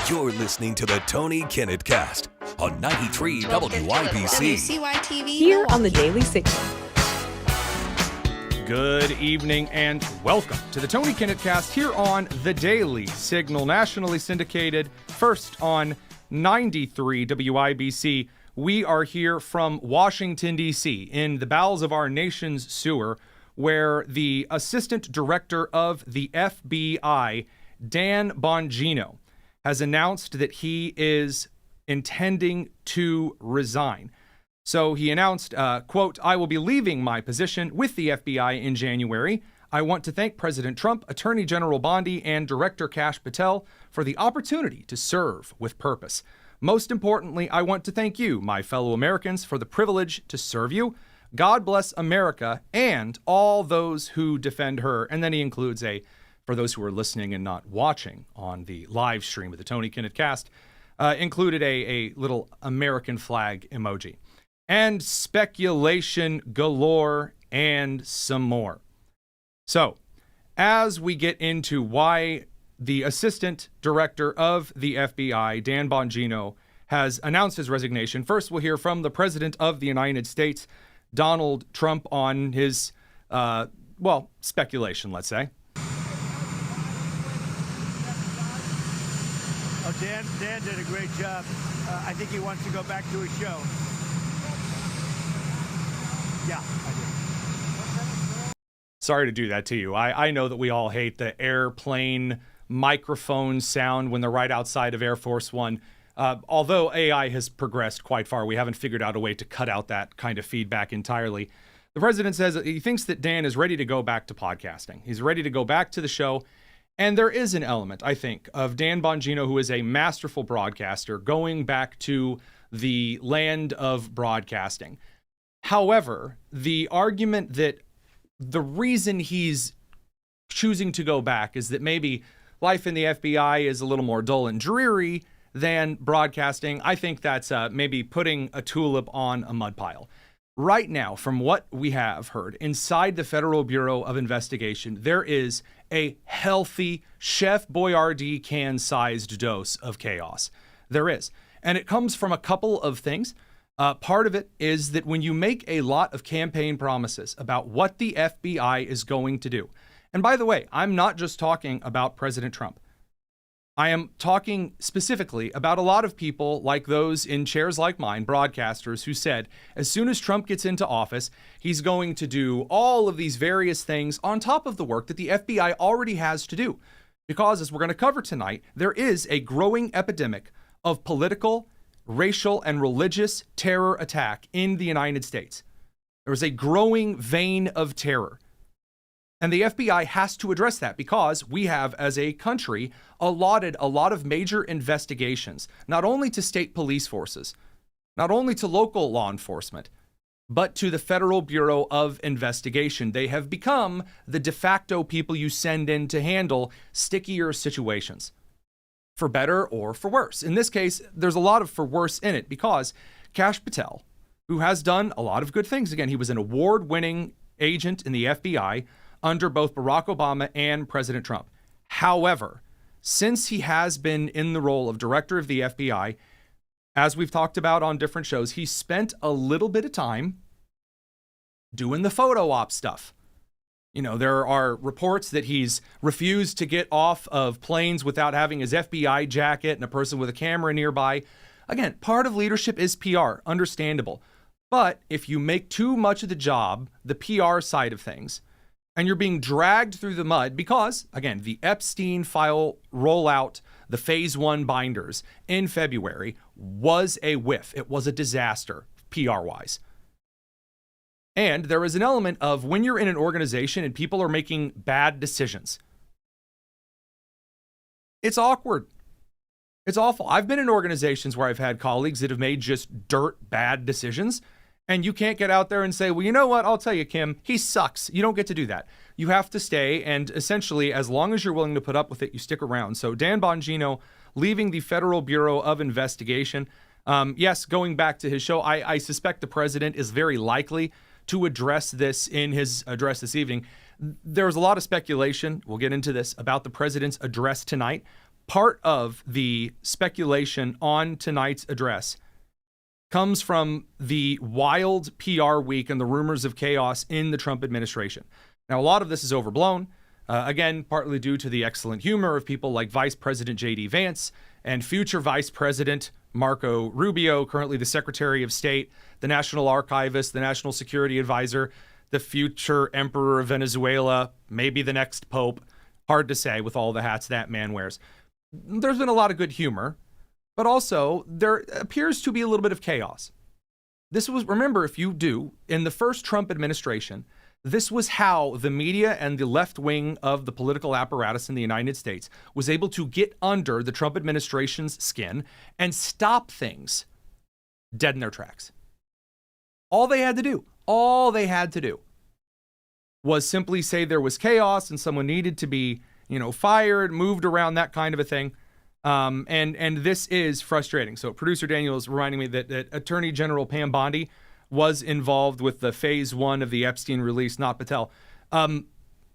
You're listening to the Tony Kinnett Cast on 93 WIBC. WCYTV Here on the Daily Signal. Good evening and welcome to the Tony Kinnett Cast here on the Daily Signal, nationally syndicated, first on 93 WIBC. We are here from Washington, D.C., in the bowels of our nation's sewer, where the Assistant Director of the FBI, Dan Bongino, has announced that he is intending to resign. So he announced, quote, "I will be leaving my position with the FBI in January. I want to thank President Trump, Attorney General Bondi, and Director Kash Patel for the opportunity to serve with purpose. Most importantly, I want to thank you, my fellow Americans, for the privilege to serve you. God bless America and all those who defend her." And then he includes for those who are listening and not watching on the live stream of the Tony Kinnett Cast, included a little American flag emoji. And speculation galore and some more. So, as we get into why the Assistant Director of the FBI, Dan Bongino, has announced his resignation, first we'll hear from the President of the United States, Donald Trump, on his, speculation, let's say. Oh, Dan did a great job. I think he wants to go back to his show. Yeah, I do. Sorry to do that to you. I know that we all hate the airplane microphone sound when they're right outside of Air Force One. Although AI has progressed quite far, we haven't figured out a way to cut out that kind of feedback entirely. The president says that he thinks that Dan is ready to go back to podcasting. He's ready to go back to the show. And there is an element, I think, of Dan Bongino, who is a masterful broadcaster, going back to the land of broadcasting. However, the argument that the reason he's choosing to go back is that maybe life in the FBI is a little more dull and dreary than broadcasting, I think that's maybe putting a tulip on a mud pile. Right now, from what we have heard, inside the Federal Bureau of Investigation, there is a healthy Chef Boyardee can-sized dose of chaos. There is. And it comes from a couple of things. Part of it is that when you make a lot of campaign promises about what the FBI is going to do, and by the way, I'm not just talking about President Trump. I am talking specifically about a lot of people like those in chairs like mine, broadcasters, who said as soon as Trump gets into office, he's going to do all of these various things on top of the work that the FBI already has to do. Because, as we're going to cover tonight, there is a growing epidemic of political, racial, and religious terror attack in the United States. There is a growing vein of terror. And the FBI has to address that because we have, as a country, allotted a lot of major investigations, not only to state police forces, not only to local law enforcement, but to the Federal Bureau of Investigation. They have become the de facto people you send in to handle stickier situations, for better or for worse. In this case, there's a lot of for worse in it because Kash Patel, who has done a lot of good things, again, he was an award-winning agent in the FBI under both Barack Obama and President Trump. However, since he has been in the role of director of the FBI, as we've talked about on different shows, he spent a little bit of time doing the photo op stuff. You know, there are reports that he's refused to get off of planes without having his FBI jacket and a person with a camera nearby. Again, part of leadership is PR, understandable. But if you make too much of the job, the PR side of things, and you're being dragged through the mud because, again, the Epstein file rollout, the phase 1 binders in February was a whiff. It was a disaster, PR-wise. And there is an element of when you're in an organization and people are making bad decisions, it's awkward. It's awful. I've been in organizations where I've had colleagues that have made just dirt bad decisions. And you can't get out there and say, well, you know what? I'll tell you, Kim, he sucks. You don't get to do that. You have to stay. And essentially, as long as you're willing to put up with it, you stick around. So Dan Bongino leaving the Federal Bureau of Investigation. Yes, going back to his show, I suspect the president is very likely to address this in his address this evening. There's a lot of speculation, we'll get into this, about the president's address tonight. part of the speculation on tonight's address comes from the wild PR week and the rumors of chaos in the Trump administration. Now, a lot of this is overblown, again, partly due to the excellent humor of people like Vice President J.D. Vance and future Vice President Marco Rubio, currently the Secretary of State, the National Archivist, the National Security Advisor, the future Emperor of Venezuela, maybe the next Pope. Hard to say with all the hats that man wears. There's been a lot of good humor, but also there appears to be a little bit of chaos. This was, remember, if you do, in the first Trump administration, this was how the media and the left wing of the political apparatus in the United States was able to get under the Trump administration's skin and stop things dead in their tracks. All they had to do was simply say there was chaos and someone needed to be, fired, moved around, that kind of a thing. And this is frustrating. So producer Daniel is reminding me that Attorney General Pam Bondi was involved with the phase 1 of the Epstein release, not Patel.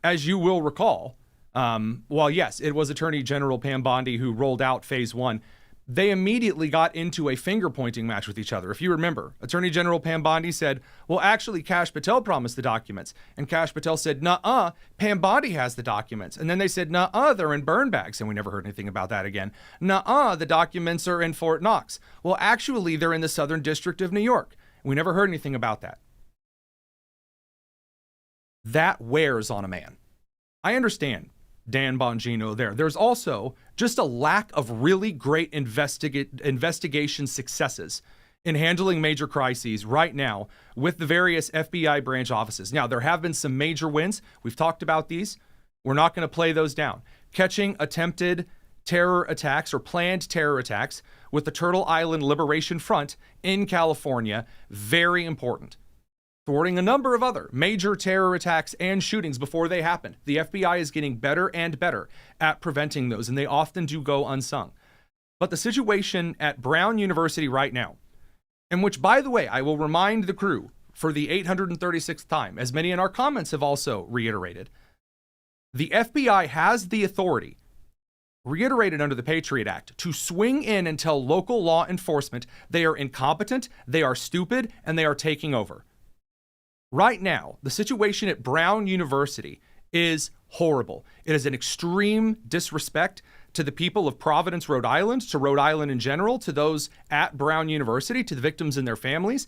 As you will recall, while yes, it was Attorney General Pam Bondi who rolled out phase 1, they immediately got into a finger-pointing match with each other. If you remember, Attorney General Pam Bondi said, well, actually, Kash Patel promised the documents. And Kash Patel said, nuh-uh, Pam Bondi has the documents. And then they said, nuh-uh, they're in burn bags. And we never heard anything about that again. Nuh-uh, the documents are in Fort Knox. Well, actually, they're in the Southern District of New York. We never heard anything about that. That wears on a man. I understand Dan Bongino there. There's also just a lack of really great investigation successes in handling major crises right now with the various FBI branch offices. Now, there have been some major wins. We've talked about these. We're not going to play those down. Catching attempted terror attacks or planned terror attacks with the Turtle Island Liberation Front in California, very important. Thwarting a number of other major terror attacks and shootings before they happened. The FBI is getting better and better at preventing those, and they often do go unsung. But the situation at Brown University right now, in which, by the way, I will remind the crew for the 836th time, as many in our comments have also reiterated, the FBI has the authority, reiterated under the Patriot Act, to swing in and tell local law enforcement they are incompetent, they are stupid, and they are taking over. Right now, the situation at Brown University is horrible. It is an extreme disrespect to the people of Providence, Rhode Island, to Rhode Island in general, to those at Brown University, to the victims and their families,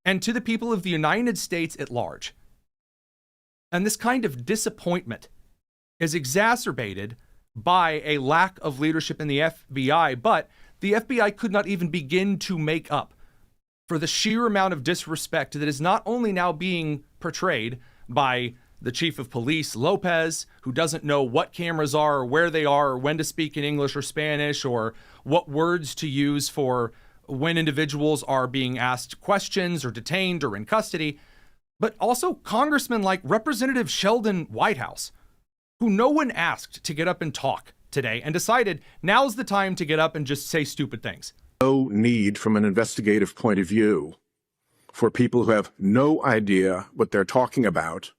and to the people of the United States at large. And this kind of disappointment is exacerbated by a lack of leadership in the FBI, but the FBI could not even begin to make up for the sheer amount of disrespect that is not only now being portrayed by the chief of police, Lopez, who doesn't know what cameras are or where they are or when to speak in English or Spanish or what words to use for when individuals are being asked questions or detained or in custody, but also congressmen like Representative Sheldon Whitehouse, who no one asked to get up and talk today and decided now's the time to get up and just say stupid things. No need from an investigative point of view for people who have no idea what they're talking about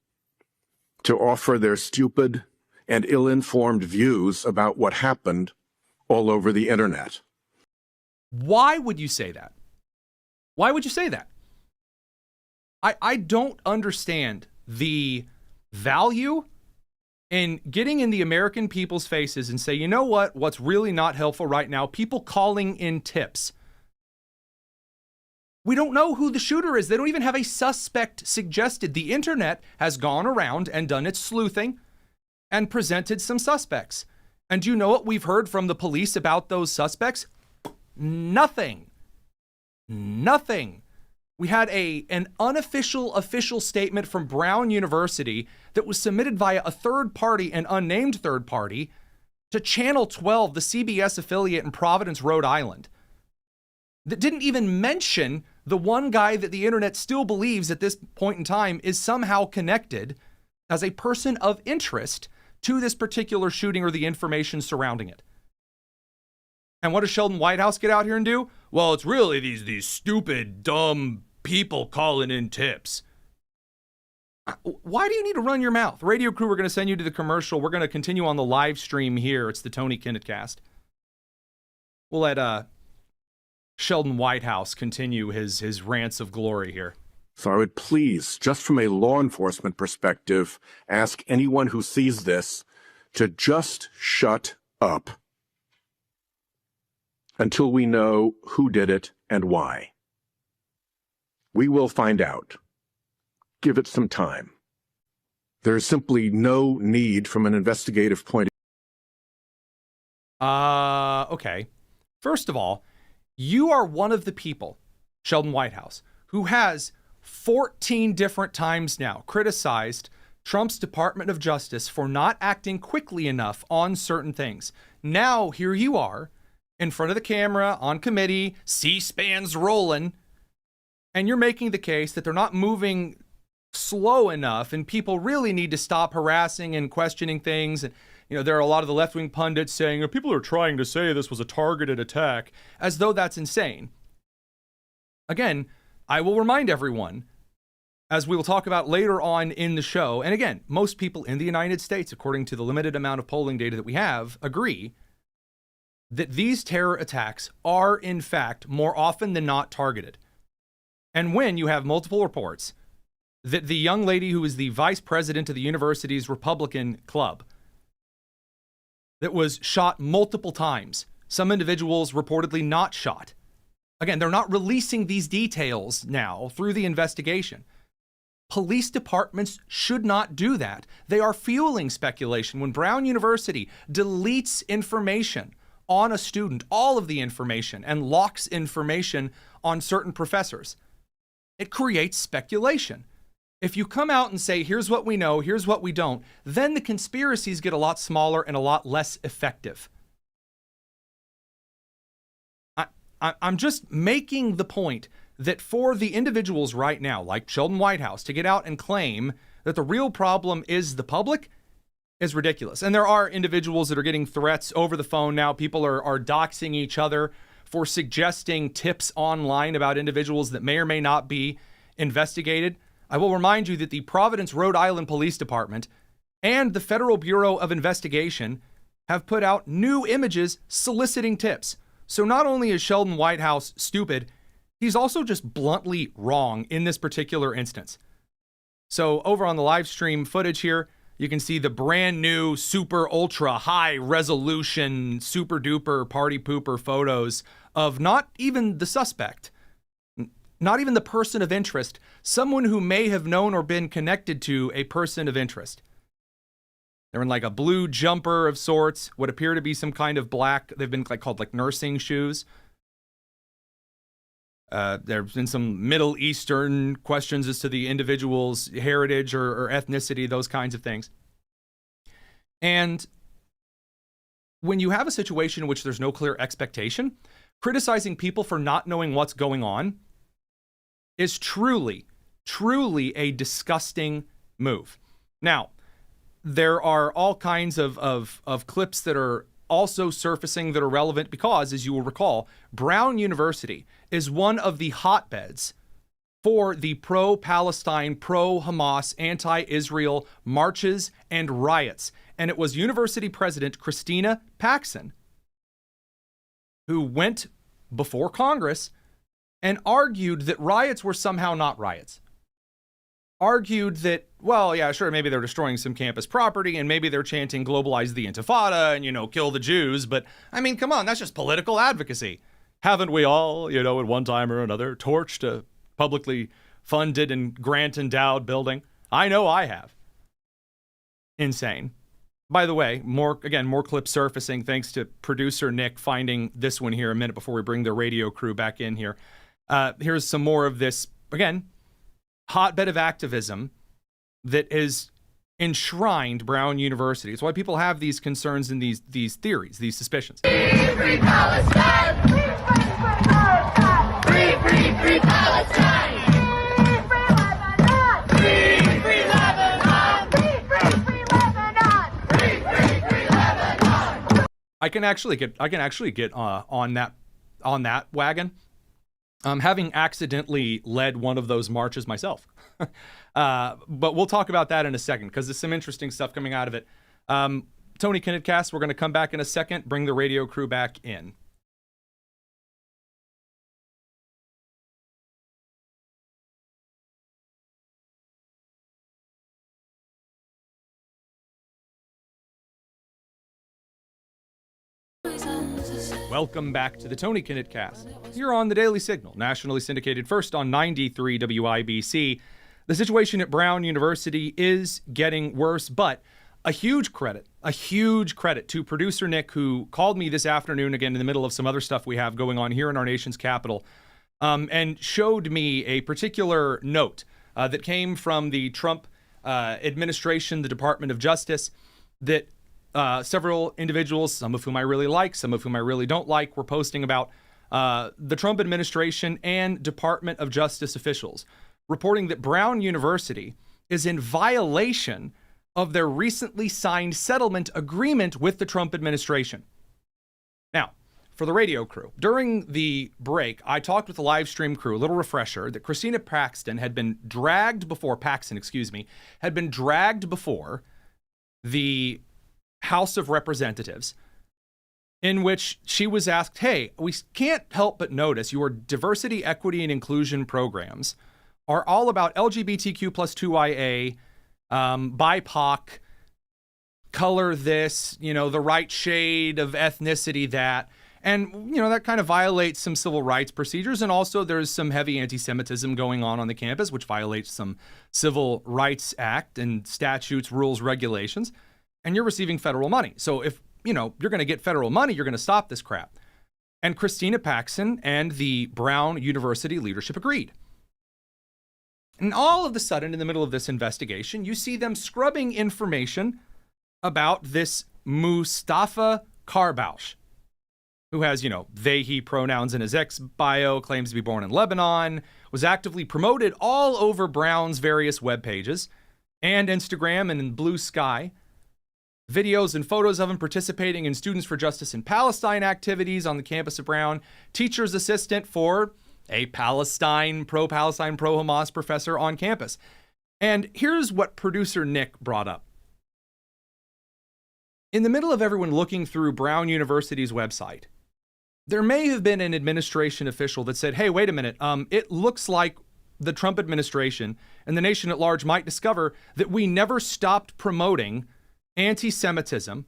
to offer their stupid and ill-informed views about what happened all over the internet. Why would you say that? Why would you say that? I don't understand the value in getting in the American people's faces and say, you know what? What's really not helpful right now? People calling in tips. We don't know who the shooter is. They don't even have a suspect suggested. The internet has gone around and done its sleuthing and presented some suspects. And do you know what we've heard from the police about those suspects? Nothing. Nothing. We had an unofficial official statement from Brown University that was submitted via a third party, an unnamed third party, to Channel 12, the CBS affiliate in Providence, Rhode Island, that didn't even mention the one guy that the internet still believes at this point in time is somehow connected as a person of interest to this particular shooting or the information surrounding it. And what does Sheldon Whitehouse get out here and do? Well, it's really these stupid, dumb people calling in tips. Why do you need to run your mouth? Radio crew, we're going to send you to the commercial. We're going to continue on the live stream here. It's the Tony Kinnett Cast. We'll let Sheldon Whitehouse continue his rants of glory here. So I would please, just from a law enforcement perspective, ask anyone who sees this to just shut up until we know who did it and why. We will find out. Give it some time. There is simply no need from an investigative point of view. Okay. First of all, you are one of the people, Sheldon Whitehouse, who has 14 different times now criticized Trump's Department of Justice for not acting quickly enough on certain things. Now, here you are, in front of the camera, on committee, C-SPAN's rolling, and you're making the case that they're not moving slow enough and people really need to stop harassing and questioning things. And, there are a lot of the left-wing pundits saying, people are trying to say this was a targeted attack, as though that's insane. Again, I will remind everyone, as we will talk about later on in the show, and again, most people in the United States, according to the limited amount of polling data that we have, agree that these terror attacks are, in fact, more often than not targeted. And when you have multiple reports that the young lady who is the vice president of the university's Republican club that was shot multiple times, some individuals reportedly not shot. Again, they're not releasing these details now through the investigation. Police departments should not do that. They are fueling speculation. When Brown University deletes information on a student, all of the information, and locks information on certain professors, it creates speculation. If you come out and say, here's what we know, here's what we don't, then the conspiracies get a lot smaller and a lot less effective. I'm just making the point that for the individuals right now, like Sheldon Whitehouse, to get out and claim that the real problem is the public is ridiculous. And there are individuals that are getting threats over the phone now. People are doxing each other for suggesting tips online about individuals that may or may not be investigated. I will remind you that the Providence, Rhode Island Police Department and the Federal Bureau of Investigation have put out new images soliciting tips. So not only is Sheldon Whitehouse stupid, he's also just bluntly wrong in this particular instance. So over on the live stream footage here, you can see the brand new super ultra high resolution super duper party pooper photos of not even the suspect, not even the person of interest, someone who may have known or been connected to a person of interest. They're in like a blue jumper of sorts, what appear to be some kind of black, they've been called nursing shoes. There's been some Middle Eastern questions as to the individual's heritage or ethnicity, those kinds of things. And when you have a situation in which there's no clear expectation, criticizing people for not knowing what's going on is truly, truly a disgusting move. Now, there are all kinds of clips that are also surfacing that are relevant because, as you will recall, Brown University is one of the hotbeds for the pro-Palestine, pro-Hamas, anti-Israel marches and riots. And it was university president Christina Paxson who went before Congress and argued that riots were somehow not riots. Argued that, well, yeah, sure, maybe they're destroying some campus property and maybe they're chanting globalize the Intifada and, kill the Jews. But, I mean, come on, that's just political advocacy. Haven't we all, at one time or another, torched a publicly funded and grant-endowed building? I know I have. Insane. By the way, more clips surfacing thanks to producer Nick finding this one here a minute before we bring the radio crew back in here. Here's some more of this, again, hotbed of activism that is enshrined Brown University. It's why people have these concerns and these theories, these suspicions. Free Palestine! Free Palestine! Free Lebanon! Free Lebanon! I can actually get on that wagon. Having accidentally led one of those marches myself. But we'll talk about that in a second because there's some interesting stuff coming out of it. Tony Kinnett cast, we're going to come back in a second, bring the radio crew back in. Welcome back to the Tony Kinnett Cast. You're on the Daily Signal, nationally syndicated first on 93 WIBC. The situation at Brown University is getting worse, but a huge credit to producer Nick, who called me this afternoon, again, in the middle of some other stuff we have going on here in our nation's capital, and showed me a particular note that came from the Trump administration, the Department of Justice, that several individuals, some of whom I really like, some of whom I really don't like, were posting about the Trump administration and Department of Justice officials, reporting that Brown University is in violation of their recently signed settlement agreement with the Trump administration. Now, for the radio crew, during the break, I talked with the live stream crew, a little refresher, that Christina Paxton had been dragged before the House of Representatives, in which she was asked, hey, we can't help but notice your diversity, equity, and inclusion programs are all about LGBTQ plus 2IA, BIPOC, color this, the right shade of ethnicity that. And, that kind of violates some civil rights procedures. And also there's some heavy anti-Semitism going on the campus, which violates some Civil Rights Act and statutes, rules, regulations. And you're receiving federal money. So if, you're going to get federal money, you're going to stop this crap. And Christina Paxton and the Brown University leadership agreed. And all of a sudden, in the middle of this investigation, you see them scrubbing information about this Mustafa Karbaush, who has, they, he pronouns in his ex bio, claims to be born in Lebanon, was actively promoted all over Brown's various web pages and Instagram and in Blue Sky. Videos and photos of him participating in Students for Justice in Palestine activities on the campus of Brown, teacher's assistant for a pro-Palestine, pro-Hamas professor on campus. And here's what producer Nick brought up. In the middle of everyone looking through Brown University's website, there may have been an administration official that said, hey, wait a minute, it looks like the Trump administration and the nation at large might discover that we never stopped promoting anti-Semitism,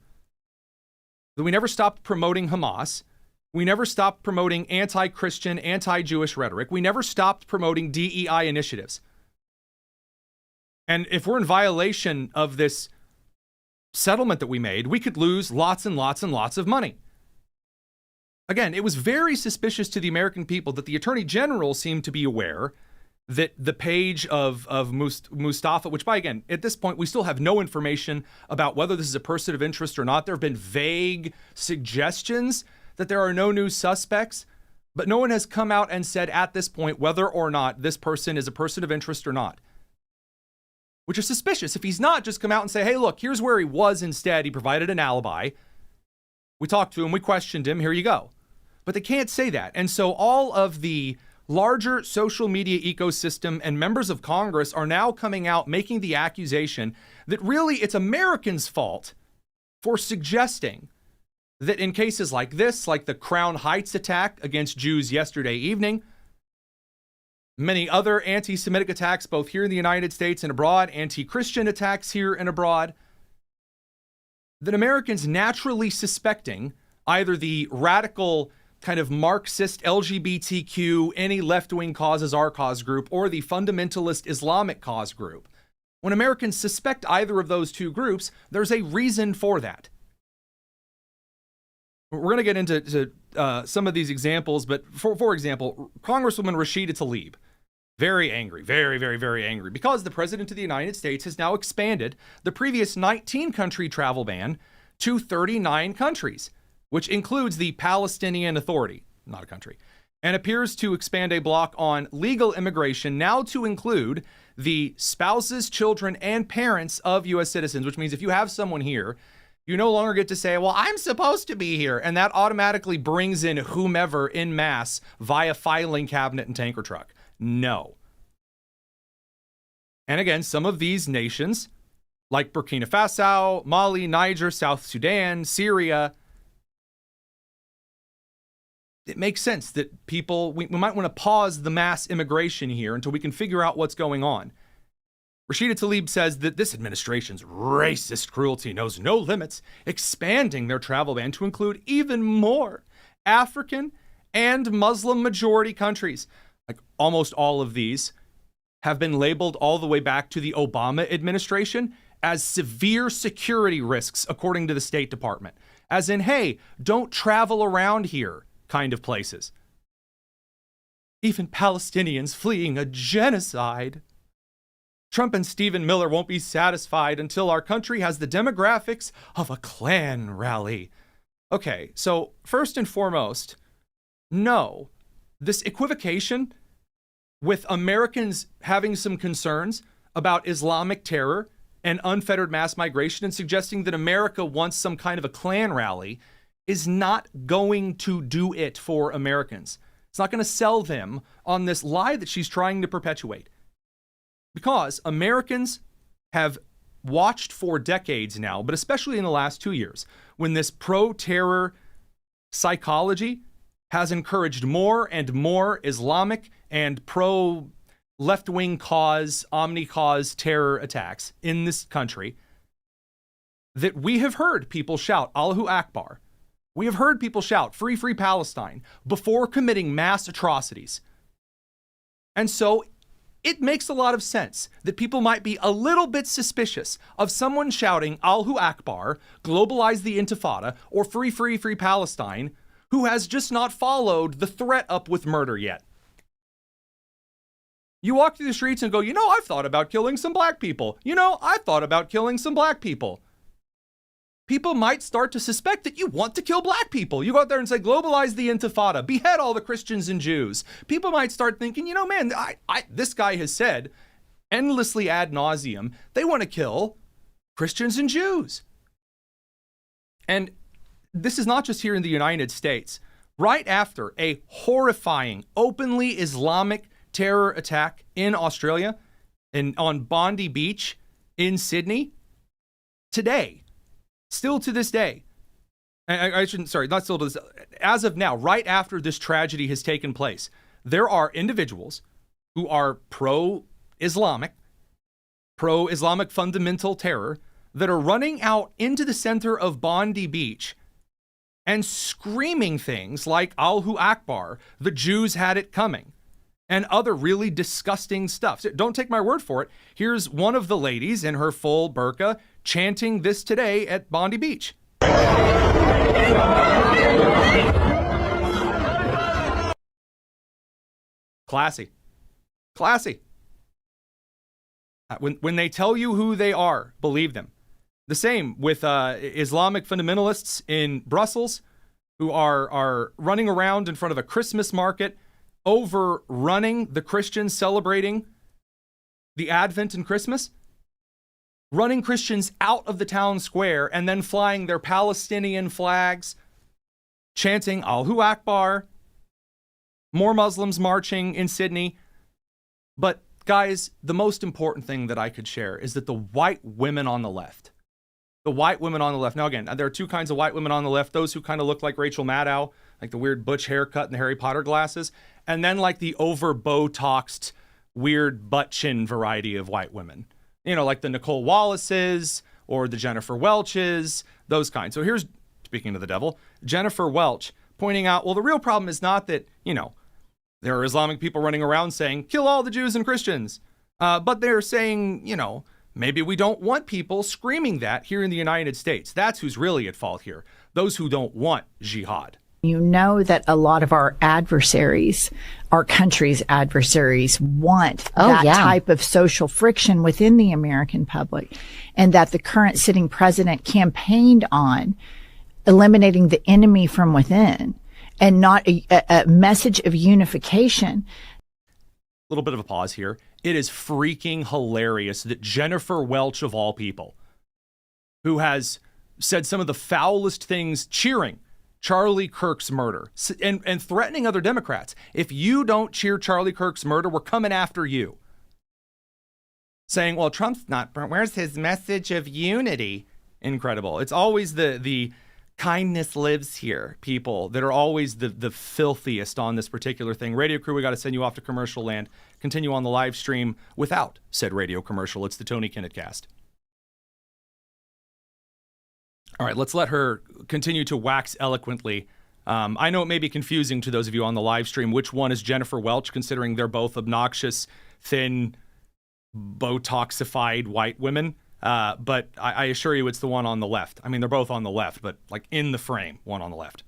that we never stopped promoting Hamas, we never stopped promoting anti-Christian, anti-Jewish rhetoric, we never stopped promoting DEI initiatives. And if we're in violation of this settlement that we made, we could lose lots and lots and lots of money. Again, it was very suspicious to the American people that the Attorney General seemed to be aware that the page of Mustafa, which again, at this point, we still have no information about whether this is a person of interest or not. There have been vague suggestions that there are no new suspects, but no one has come out and said at this point whether or not this person is a person of interest or not. Which is suspicious. If he's not, just come out and say, hey, look, here's where he was instead. He provided an alibi. We talked to him, we questioned him, here you go. But they can't say that. And so all of the larger social media ecosystem and members of Congress are now coming out making the accusation that really it's Americans' fault for suggesting that in cases like this, like the Crown Heights attack against Jews yesterday evening, many other anti-Semitic attacks, both here in the United States and abroad, anti-Christian attacks here and abroad, that Americans naturally suspecting either the radical kind of Marxist LGBTQ, any left-wing cause is our cause group, or the fundamentalist Islamic cause group. When Americans suspect either of those two groups, there's a reason for that. We're going to get into some of these examples, but for example, Congresswoman Rashida Tlaib, very angry, very, very, very angry, because the President of the United States has now expanded the previous 19-country travel ban to 39 countries, which includes the Palestinian Authority, not a country, and appears to expand a block on legal immigration now to include the spouses, children, and parents of U.S. citizens, which means if you have someone here, you no longer get to say, well, I'm supposed to be here. And that automatically brings in whomever en masse via filing cabinet and tanker truck. No. And again, some of these nations, like Burkina Faso, Mali, Niger, South Sudan, Syria, it makes sense that people, we might want to pause the mass immigration here until we can figure out what's going on. Rashida Tlaib says that this administration's racist cruelty knows no limits, expanding their travel ban to include even more African and Muslim majority countries. Like almost all of these have been labeled all the way back to the Obama administration as severe security risks, according to the State Department. As in, hey, don't travel around here kind of places. Even Palestinians fleeing a genocide. Trump and Stephen Miller won't be satisfied until our country has the demographics of a Klan rally. Okay, so first and foremost, no, this equivocation with Americans having some concerns about Islamic terror and unfettered mass migration and suggesting that America wants some kind of a Klan rally is not going to do it for Americans. It's not going to sell them on this lie that she's trying to perpetuate. Because Americans have watched for decades now, but especially in the last 2 years, when this pro-terror psychology has encouraged more and more Islamic and pro-left-wing cause, omni-cause terror attacks in this country, that we have heard people shout, Allahu Akbar. We have heard people shout, free, free Palestine, before committing mass atrocities. And so it makes a lot of sense that people might be a little bit suspicious of someone shouting Allahu Akbar, globalize the Intifada, or free, free, free Palestine, who has just not followed the threat up with murder yet. You walk through the streets and go, I've thought about killing some black people. I've thought about killing some black people. People might start to suspect that you want to kill black people. You go out there and say, globalize the Intifada, behead all the Christians and Jews. People might start thinking, man, this guy has said endlessly ad nauseum, they want to kill Christians and Jews. And this is not just here in the United States. Right after a horrifying, openly Islamic terror attack in Australia and on Bondi Beach in Sydney, today, still to this day, as of now, right after this tragedy has taken place, there are individuals who are pro-Islamic fundamental terror that are running out into the center of Bondi Beach and screaming things like Allahu Akbar, the Jews had it coming, and other really disgusting stuff. So don't take my word for it. Here's one of the ladies in her full burqa chanting this today at Bondi Beach. Classy. When they tell you who they are, believe them. The same with Islamic fundamentalists in Brussels who are running around in front of a Christmas market, overrunning the Christians celebrating the Advent and Christmas, running Christians out of the town square and then flying their Palestinian flags, chanting Allahu Akbar, more Muslims marching in Sydney. But guys, the most important thing that I could share is that the white women on the left, now again, there are two kinds of white women on the left, those who kind of look like Rachel Maddow, like the weird butch haircut and the Harry Potter glasses, and then like the over Botoxed, weird butt chin variety of white women. Like the Nicole Wallaces or the Jennifer Welches, those kinds. So here's, speaking of the devil, Jennifer Welch pointing out, well, the real problem is not that, there are Islamic people running around saying, kill all the Jews and Christians. But they're saying, maybe we don't want people screaming that here in the United States. That's who's really at fault here. Those who don't want jihad. You know that a lot of our adversaries, our country's adversaries, want type of social friction within the American public, and that the current sitting president campaigned on eliminating the enemy from within and not a message of unification. A little bit of a pause here. It is freaking hilarious that Jennifer Welch, of all people, who has said some of the foulest things, cheering Charlie Kirk's murder and threatening other Democrats. If you don't cheer Charlie Kirk's murder, we're coming after you. Saying, well, Trump's not, where's his message of unity? Incredible. It's always the kindness lives here, people that are always the filthiest on this particular thing. Radio crew, we got to send you off to commercial land. Continue on the live stream without said radio commercial. It's the Tony Kinnett Cast. All right, let's let her continue to wax eloquently. I know it may be confusing to those of you on the live stream which one is Jennifer Welch, considering they're both obnoxious, thin, Botoxified white women. But I assure you it's the one on the left. I mean, they're both on the left, but like in the frame, one on the left.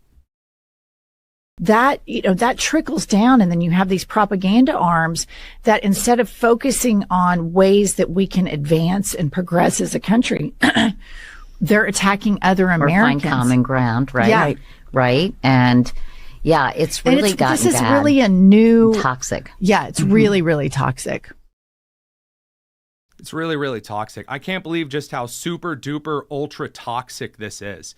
That, that trickles down, and then you have these propaganda arms that instead of focusing on ways that we can advance and progress as a country, they're attacking other Americans. Or find common ground, right? Yeah. Right. And yeah, it's really gotten this is bad. really a new Toxic. Yeah, it's really, really toxic. It's really, really toxic. I can't believe just how super duper ultra toxic this is.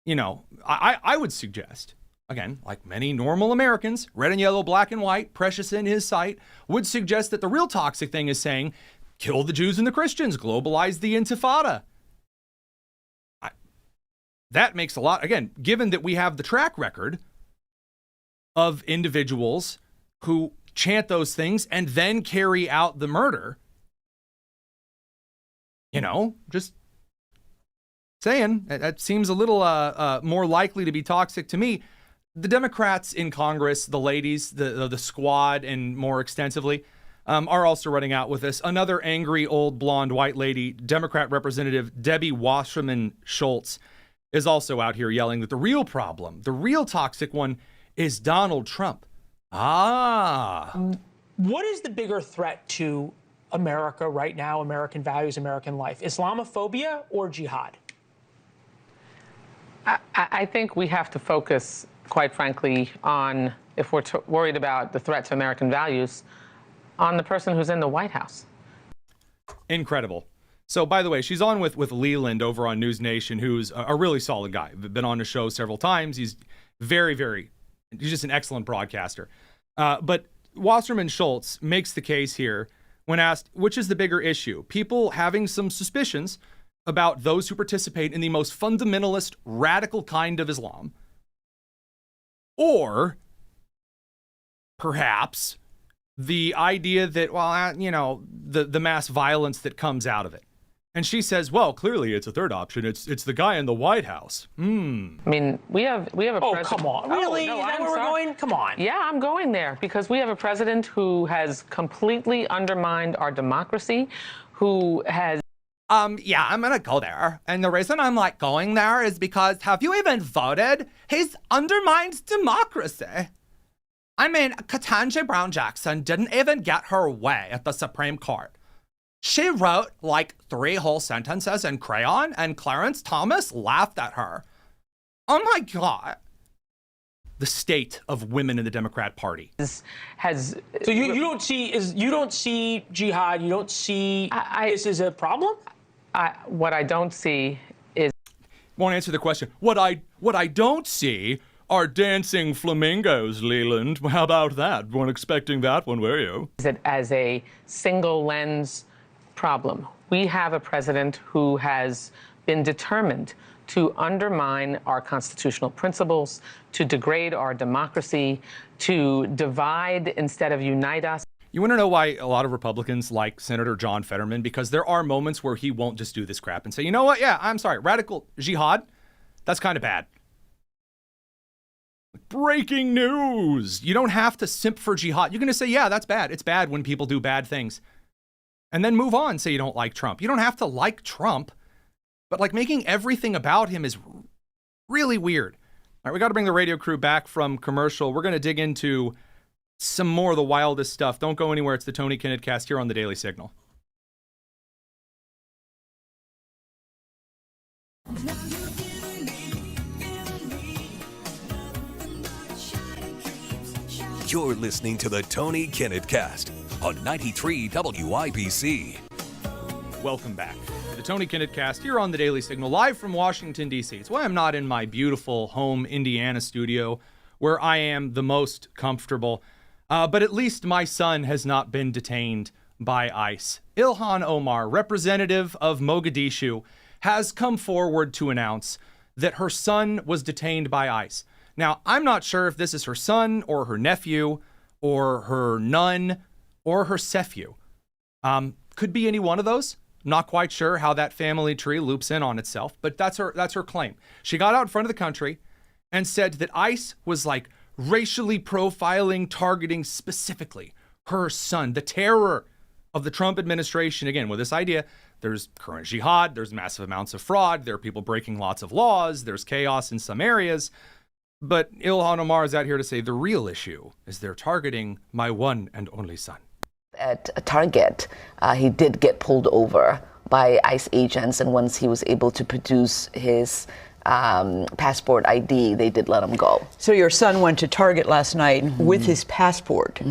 I would suggest, again, like many normal Americans, red and yellow, black and white, precious in his sight, would suggest that the real toxic thing is saying, kill the Jews and the Christians, globalize the Intifada. That makes a lot, again, given that we have the track record of individuals who chant those things and then carry out the murder. Just saying, that seems a little more likely to be toxic to me. The Democrats in Congress, the ladies, the squad, and more extensively, are also running out with this. Another angry old blonde white lady, Democrat Representative Debbie Wasserman Schultz, is also out here yelling that the real problem, the real toxic one, is Donald Trump. What is the bigger threat to America right now, American values, American life? Islamophobia or jihad? I think we have to focus, quite frankly, on, if we're worried about the threat to American values, on the person who's in the White House. Incredible. So, by the way, she's on with Leland over on News Nation, who's a really solid guy. Been on the show several times. He's he's just an excellent broadcaster. But Wasserman Schultz makes the case here when asked, which is the bigger issue? People having some suspicions about those who participate in the most fundamentalist, radical kind of Islam, or perhaps the idea that, the mass violence that comes out of it. And she says, well, clearly it's a third option. It's the guy in the White House. I mean, we have a president. Oh, come on. Really? No, is that where we're going? Come on. Yeah, I'm going there because we have a president who has completely undermined our democracy, who has... Yeah, I'm going to go there. And the reason I'm going there is because have you even voted? He's undermined democracy. I mean, Ketanji Brown Jackson didn't even get her way at the Supreme Court. She wrote 3 whole sentences in crayon, and Clarence Thomas laughed at her. Oh my God. The state of women in the Democrat Party. So you don't see jihad, you don't see this as a problem? What I don't see is... Won't answer the question. What I don't see are dancing flamingos, Leland. How about that? Weren't expecting that one, were you? Is it as a single lens problem? We have a president who has been determined to undermine our constitutional principles, to degrade our democracy, to divide instead of unite us. You want to know why a lot of Republicans like Senator John Fetterman? Because there are moments where he won't just do this crap and say, you know what? Yeah, I'm sorry. Radical jihad, that's kind of bad. Breaking news. You don't have to simp for jihad. You're going to say, yeah, that's bad. It's bad when people do bad things. And then move on, say you don't like Trump. You don't have to like Trump, but making everything about him is really weird. All right, we got to bring the radio crew back from commercial. We're going to dig into some more of the wildest stuff. Don't go anywhere. It's the Tony Kinnett Cast here on the Daily Signal. You're listening to the Tony Kinnett Cast on 93 WIBC. Welcome back to the Tony Kinnett Cast here on the Daily Signal, live from Washington, D.C. It's why I'm not in my beautiful home Indiana studio where I am the most comfortable. But at least my son has not been detained by ICE. Ilhan Omar, representative of Mogadishu, has come forward to announce that her son was detained by ICE. Now, I'm not sure if this is her son or her nephew or her nun or her sephew. Could be any one of those. Not quite sure how that family tree loops in on itself, but that's her claim. She got out in front of the country and said that ICE was like racially profiling, targeting specifically her son, the terror of the Trump administration. Again, with this idea, there's current jihad, there's massive amounts of fraud, there are people breaking lots of laws, there's chaos in some areas. But Ilhan Omar is out here to say the real issue is they're targeting my one and only son. At a Target, he did get pulled over by ICE agents, and once he was able to produce his passport ID, they did let him go. So your son went to Target last night with his passport.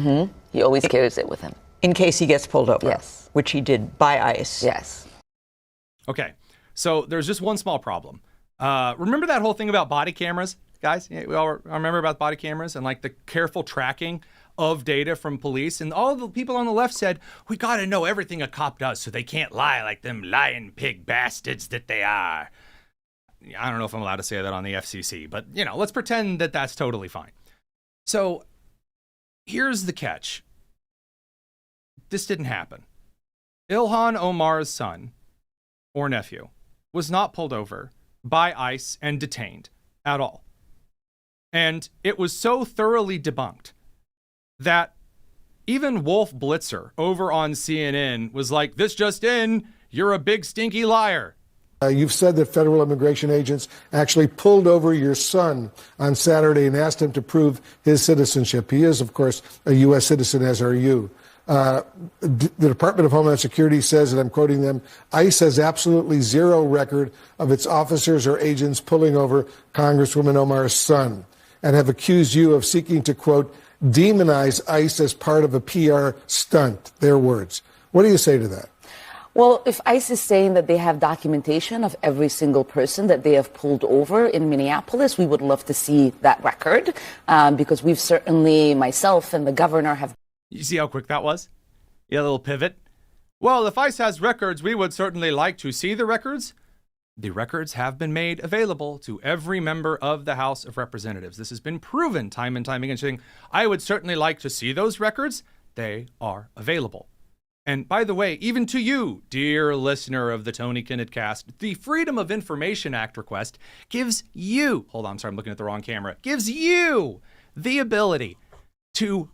He always carries it with him. In case he gets pulled over. Yes. Which he did by ICE. Yes. Okay, so there's just one small problem. Remember that whole thing about body cameras, guys? Yeah, we all remember about body cameras and like the careful tracking of data from police. And all the people on the left said, we got to know everything a cop does so they can't lie like them lying pig bastards that they are. I don't know if I'm allowed to say that on the FCC, but, you know, let's pretend that that's totally fine. So here's the catch. This didn't happen. Ilhan Omar's son or nephew was not pulled over by ICE and detained at all. And it was so thoroughly debunked that even Wolf Blitzer over on CNN was like, this just in, you're a big stinky liar. You've said that federal immigration agents actually pulled over your son on Saturday and asked him to prove his citizenship. He is, of course, a U.S. citizen, as are you. The Department of Homeland Security says, and I'm quoting them, ICE has absolutely zero record of its officers or agents pulling over Congresswoman Omar's son, and have accused you of seeking to, quote, demonize ICE as part of a PR stunt, their words. What do you say to that? Well, if ICE is saying that they have documentation of every single person that they have pulled over in Minneapolis, we would love to see that record, because we've certainly, myself and the governor have. You see how quick that was? Yeah, a little pivot. Well, if ICE has records, we would certainly like to see the records. The records have been made available to every member of the House of Representatives. This has been proven time and time again, saying, I would certainly like to see those records. They are available. And by the way, even to you, dear listener of the Tony Kinnett Cast, the Freedom of Information Act request gives you, hold on, sorry, I'm looking at the wrong camera, gives you the ability to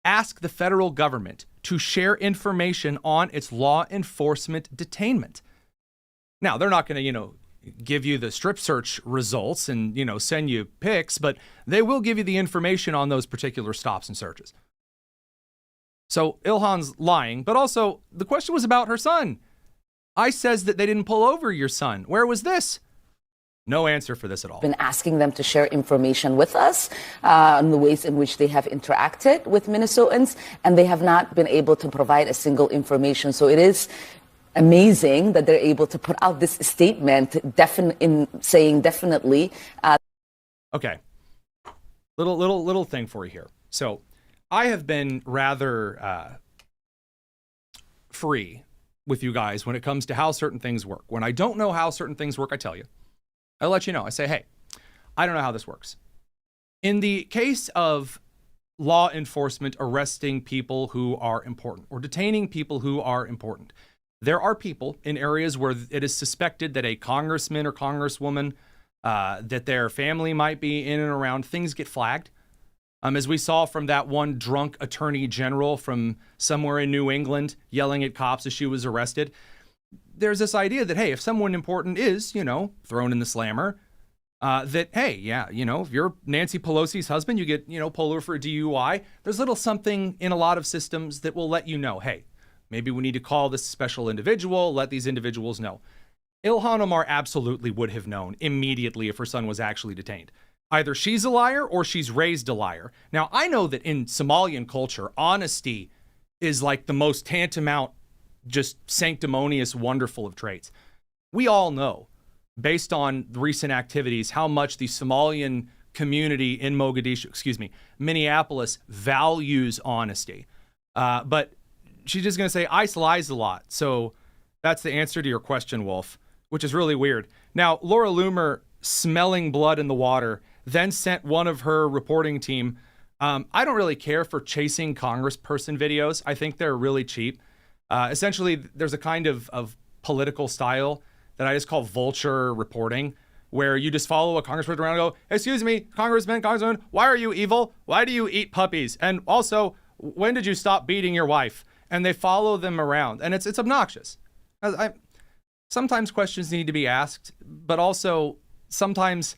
ask the federal government to share information on its law enforcement detainment. Now, they're not going to, give you the strip search results and, send you pics, but they will give you the information on those particular stops and searches. So Ilhan's lying, but also the question was about her son. ICE says that they didn't pull over your son. Where was this? No answer for this at all. Been asking them to share information with us on the ways in which they have interacted with Minnesotans, and they have not been able to provide a single information. So it is amazing that they're able to put out this statement saying definitely. Okay. Little thing for you here. So I have been rather free with you guys when it comes to how certain things work. When I don't know how certain things work, I tell you. I let you know. I say, hey, I don't know how this works. In the case of law enforcement arresting people who are important or detaining people who are important, there are people in areas where it is suspected that a congressman or congresswoman, that their family might be in and around, things get flagged. As we saw from that one drunk attorney general from somewhere in New England yelling at cops as she was arrested. There's this idea that, hey, if someone important is, thrown in the slammer, that, hey, yeah, if you're Nancy Pelosi's husband, you get, pulled over for a DUI. There's a little something in a lot of systems that will let you know, hey, maybe we need to call this special individual, let these individuals know. Ilhan Omar absolutely would have known immediately if her son was actually detained. Either she's a liar or she's raised a liar. Now, I know that in Somalian culture, honesty is like the most tantamount, just sanctimonious, wonderful of traits. We all know, based on recent activities, how much the Somalian community in Minneapolis values honesty. But she's just going to say ICE lies a lot. So that's the answer to your question, Wolf, which is really weird. Now, Laura Loomer smelling blood in the water, then sent one of her reporting team. I don't really care for chasing congressperson videos. I think they're really cheap. Essentially, there's a kind of political style that I just call vulture reporting, where you just follow a congressperson around and go, excuse me, congressman, why are you evil? Why do you eat puppies? And also, when did you stop beating your wife? And they follow them around. And it's obnoxious. Sometimes questions need to be asked, but also sometimes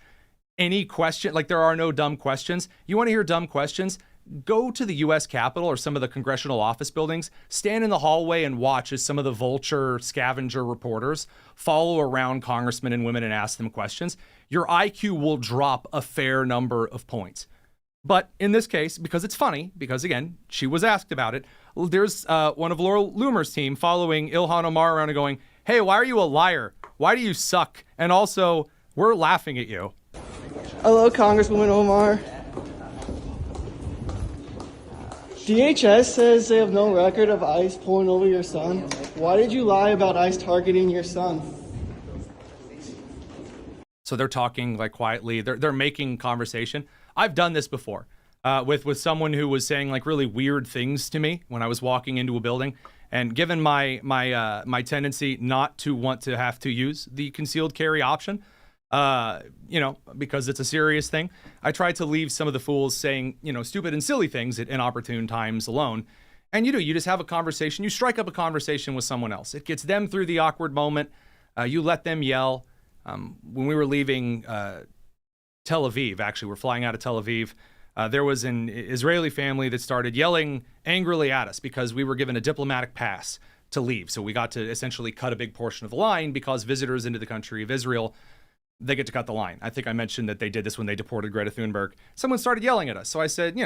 any question, like there are no dumb questions. You want to hear dumb questions? Go to the U.S. Capitol or some of the congressional office buildings, stand in the hallway and watch as some of the vulture scavenger reporters follow around congressmen and women and ask them questions. Your IQ will drop a fair number of points. But in this case, because it's funny, because again, she was asked about it, there's one of Laura Loomer's team following Ilhan Omar around and going, hey, why are you a liar? Why do you suck? And also, we're laughing at you. Hello, Congresswoman Omar. DHS says they have no record of ICE pulling over your son. Why did you lie about ICE targeting your son? So they're talking like quietly. They're making conversation. I've done this before with someone who was saying like really weird things to me when I was walking into a building. And given my tendency not to want to have to use the concealed carry option, because it's a serious thing, I try to leave some of the fools saying, stupid and silly things at inopportune times alone. And you just have a conversation. You strike up a conversation with someone else. It gets them through the awkward moment. You let them yell. When we were leaving Tel Aviv, actually, we're flying out of Tel Aviv, there was an Israeli family that started yelling angrily at us because we were given a diplomatic pass to leave. So we got to essentially cut a big portion of the line because visitors into the country of Israel, they get to cut the line. I think I mentioned that they did this when they deported Greta Thunberg. Someone started yelling at us. So I said,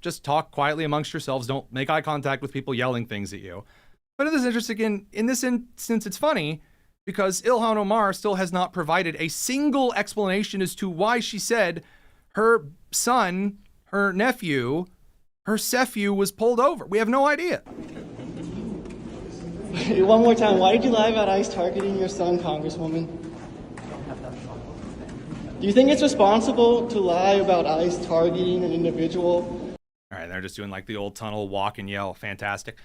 just talk quietly amongst yourselves. Don't make eye contact with people yelling things at you. But it is interesting. In this instance, it's funny because Ilhan Omar still has not provided a single explanation as to why she said her son, her nephew, her sephew was pulled over. We have no idea. One more time. Why did you lie about ICE targeting your son, Congresswoman? Do you think it's responsible to lie about ICE targeting an individual? All right, they're just doing like the old tunnel walk and yell. Fantastic.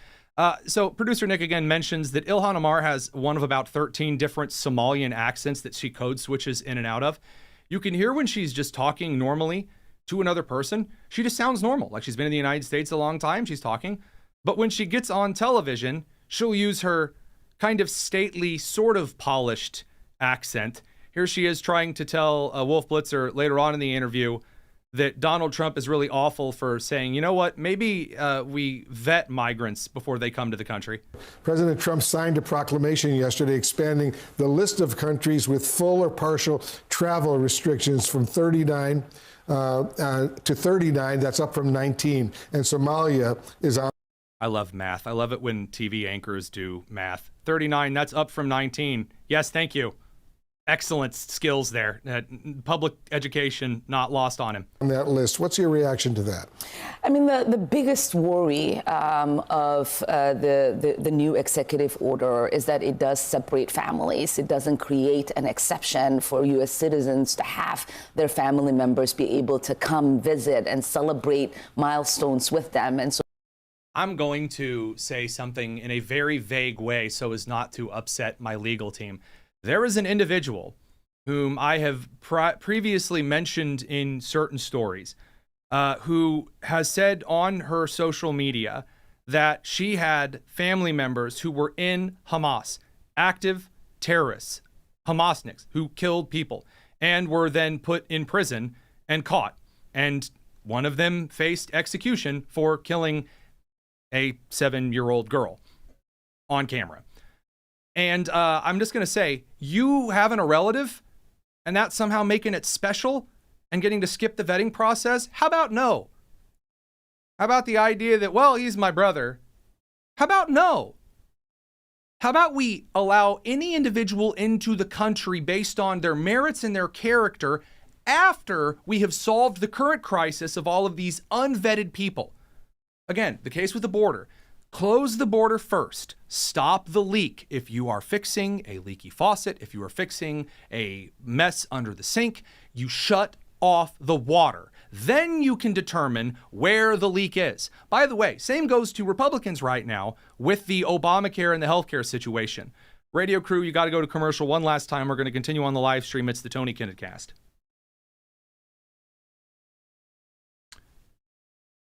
So producer Nick again mentions that Ilhan Omar has one of about 13 different Somalian accents that she code switches in and out of. You can hear when she's just talking normally to another person, she just sounds normal. Like she's been in the United States a long time, she's talking. But when she gets on television, she'll use her kind of stately, sort of polished accent. Here she is trying to tell Wolf Blitzer later on in the interview that Donald Trump is really awful for saying, you know what, maybe we vet migrants before they come to the country. President Trump signed a proclamation yesterday expanding the list of countries with full or partial travel restrictions from 39 to 39. That's up from 19. And Somalia is on. I love math. I love it when TV anchors do math. 39, that's up from 19. Yes, thank you. Excellent skills there. Public education not lost on him. On that list, what's your reaction to that? I mean, the biggest worry of the new executive order is that it does separate families. It doesn't create an exception for U.S. citizens to have their family members be able to come visit and celebrate milestones with them. And so I'm going to say something in a very vague way so as not to upset my legal team. There is an individual whom I have previously mentioned in certain stories who has said on her social media that she had family members who were in Hamas, active terrorists, Hamasniks who killed people and were then put in prison and caught. And one of them faced execution for killing a 7-year-old girl on camera. And I'm just going to say, you having a relative and that somehow making it special and getting to skip the vetting process, how about no? How about the idea that, well, he's my brother? How about no? How about we allow any individual into the country based on their merits and their character after we have solved the current crisis of all of these unvetted people? Again, the case with the border. Close the border first. Stop the leak. If you are fixing a leaky faucet, if you are fixing a mess under the sink, you shut off the water. Then you can determine where the leak is. By the way, same goes to Republicans right now with the Obamacare and the healthcare situation. Radio crew, you got to go to commercial one last time. We're going to continue on the live stream. It's the Tony Kinnett Cast.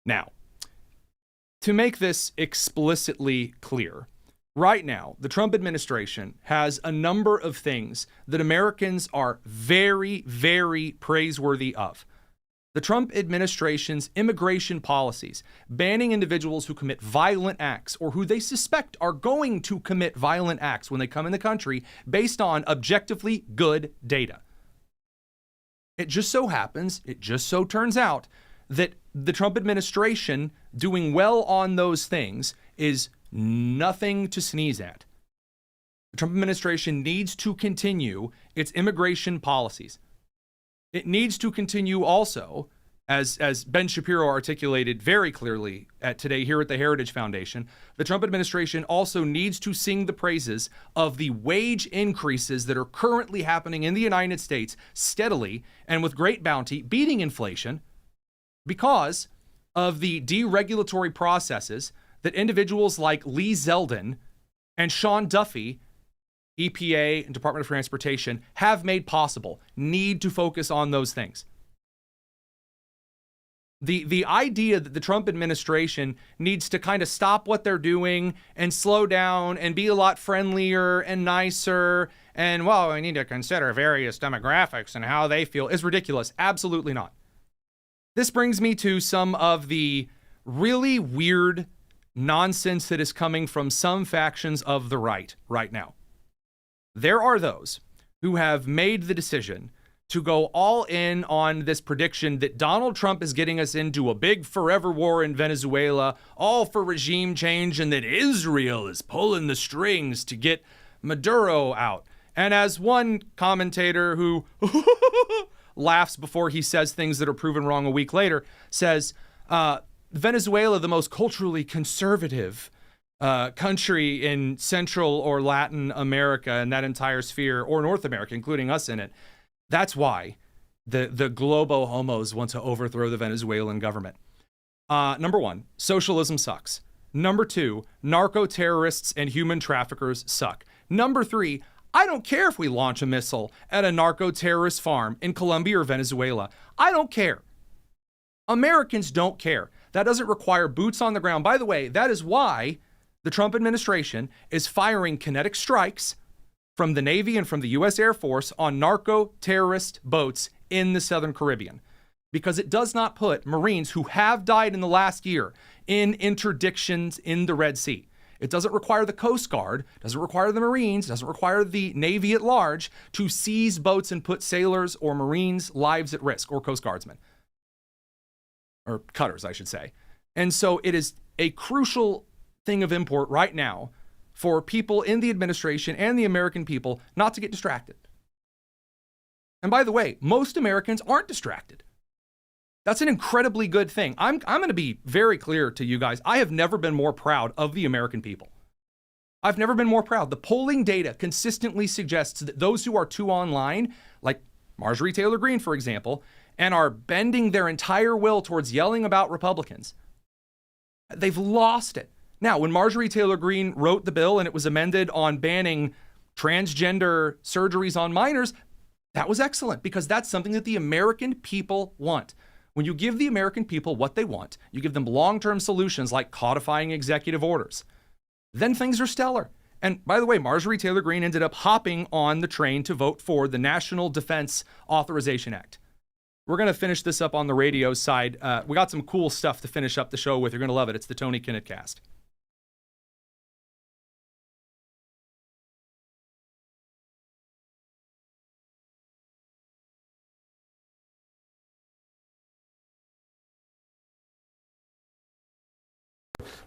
Now, to make this explicitly clear, right now, the Trump administration has a number of things that Americans are very, very praiseworthy of. The Trump administration's immigration policies, banning individuals who commit violent acts or who they suspect are going to commit violent acts when they come in the country based on objectively good data. It just so happens, it just so turns out that the Trump administration doing well on those things is nothing to sneeze at. The Trump administration needs to continue its immigration policies. It needs to continue also, as Ben Shapiro articulated very clearly today here at the Heritage Foundation, the Trump administration also needs to sing the praises of the wage increases that are currently happening in the United States steadily and with great bounty, beating inflation, because of the deregulatory processes that individuals like Lee Zeldin and Sean Duffy, EPA and Department of Transportation, have made possible. Need to focus on those things. The idea that the Trump administration needs to kind of stop what they're doing and slow down and be a lot friendlier and nicer and, well, we need to consider various demographics and how they feel is ridiculous. Absolutely not. This brings me to some of the really weird nonsense that is coming from some factions of the right now. There are those who have made the decision to go all in on this prediction that Donald Trump is getting us into a big forever war in Venezuela, all for regime change, and that Israel is pulling the strings to get Maduro out. And as one commentator who laughs before he says things that are proven wrong a week later, says, Venezuela, the most culturally conservative country in Central or Latin America and that entire sphere, or North America, including us in it. That's why the globo homos want to overthrow the Venezuelan government. Number one, socialism sucks. Number two, narco-terrorists and human traffickers suck. Number three, I don't care if we launch a missile at a narco-terrorist farm in Colombia or Venezuela. I don't care. Americans don't care. That doesn't require boots on the ground. By the way, that is why the Trump administration is firing kinetic strikes from the Navy and from the U.S. Air Force on narco-terrorist boats in the Southern Caribbean, because it does not put Marines who have died in the last year in interdictions in the Red Sea. It doesn't require the Coast Guard, doesn't require the Marines, doesn't require the Navy at large to seize boats and put sailors or Marines' lives at risk, or Coast Guardsmen. Or cutters, I should say. And so it is a crucial thing of import right now for people in the administration and the American people not to get distracted. And by the way, most Americans aren't distracted. That's an incredibly good thing. I'm going to be very clear to you guys. I have never been more proud of the American people. I've never been more proud. The polling data consistently suggests that those who are too online, like Marjorie Taylor Greene, for example, and are bending their entire will towards yelling about Republicans, they've lost it. Now, when Marjorie Taylor Greene wrote the bill and it was amended on banning transgender surgeries on minors, that was excellent, because that's something that the American people want. When you give the American people what they want, you give them long-term solutions like codifying executive orders, then things are stellar. And by the way, Marjorie Taylor Greene ended up hopping on the train to vote for the National Defense Authorization Act. We're going to finish this up on the radio side. We got some cool stuff to finish up the show with. You're going to love it. It's the Tony Kinnett Cast.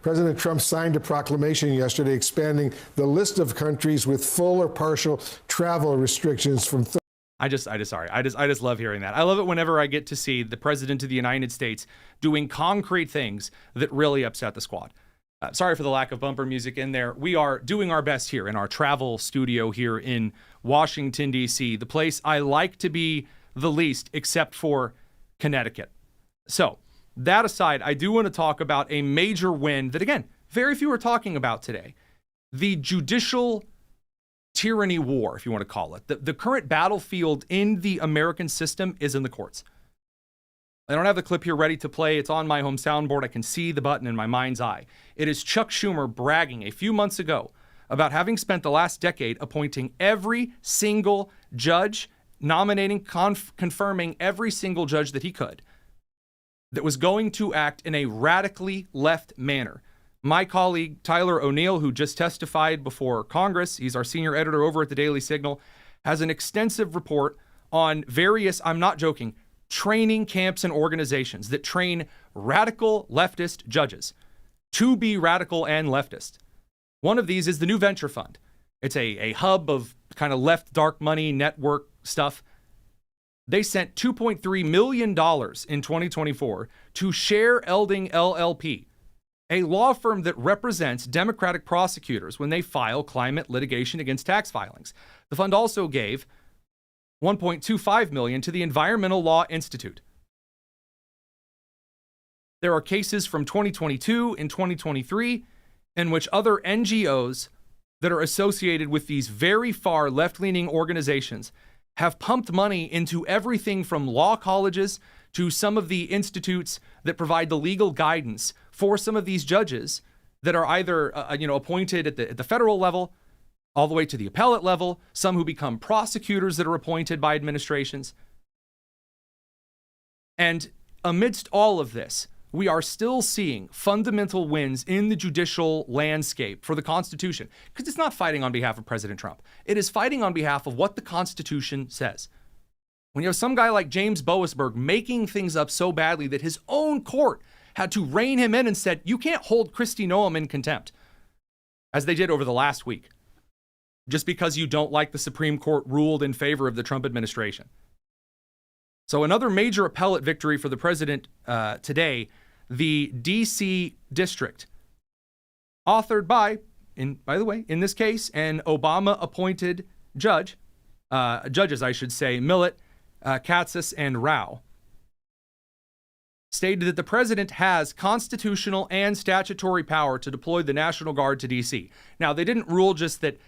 President Trump signed a proclamation yesterday expanding the list of countries with full or partial travel restrictions from. I just love hearing that. I love it whenever I get to see the president of the United States doing concrete things that really upset the squad. Sorry for the lack of bumper music in there. We are doing our best here in our travel studio here in Washington, D.C., the place I like to be the least, except for Connecticut. So, that aside, I do want to talk about a major win that, again, very few are talking about today. The judicial tyranny war, if you want to call it. The current battlefield in the American system is in the courts. I don't have the clip here ready to play. It's on my home soundboard. I can see the button in my mind's eye. It is Chuck Schumer bragging a few months ago about having spent the last decade appointing every single judge, nominating, confirming every single judge that he could, that was going to act in a radically left manner. My colleague, Tyler O'Neill, who just testified before Congress, he's our senior editor over at the Daily Signal, has an extensive report on various, I'm not joking, training camps and organizations that train radical leftist judges to be radical and leftist. One of these is the New Venture Fund. It's a hub of kind of left dark money network stuff. They sent $2.3 million in 2024 to Share Elding LLP, a law firm that represents Democratic prosecutors when they file climate litigation against tax filings. The fund also gave $1.25 million to the Environmental Law Institute. There are cases from 2022 and 2023 in which other NGOs that are associated with these very far left-leaning organizations have pumped money into everything from law colleges to some of the institutes that provide the legal guidance for some of these judges that are either appointed at the federal level all the way to the appellate level, some who become prosecutors that are appointed by administrations. And amidst all of this, we are still seeing fundamental wins in the judicial landscape for the Constitution, because it's not fighting on behalf of President Trump. It is fighting on behalf of what the Constitution says. When you have some guy like James Boasberg making things up so badly that his own court had to rein him in and said, you can't hold Kristi Noem in contempt, as they did over the last week, just because you don't like the Supreme Court ruled in favor of the Trump administration. So another major appellate victory for the president today, the D.C. District, authored by in this case, an Obama-appointed judges, I should say, Millett, Katsas, and Rao, stated that the president has constitutional and statutory power to deploy the National Guard to D.C. Now, they didn't rule just that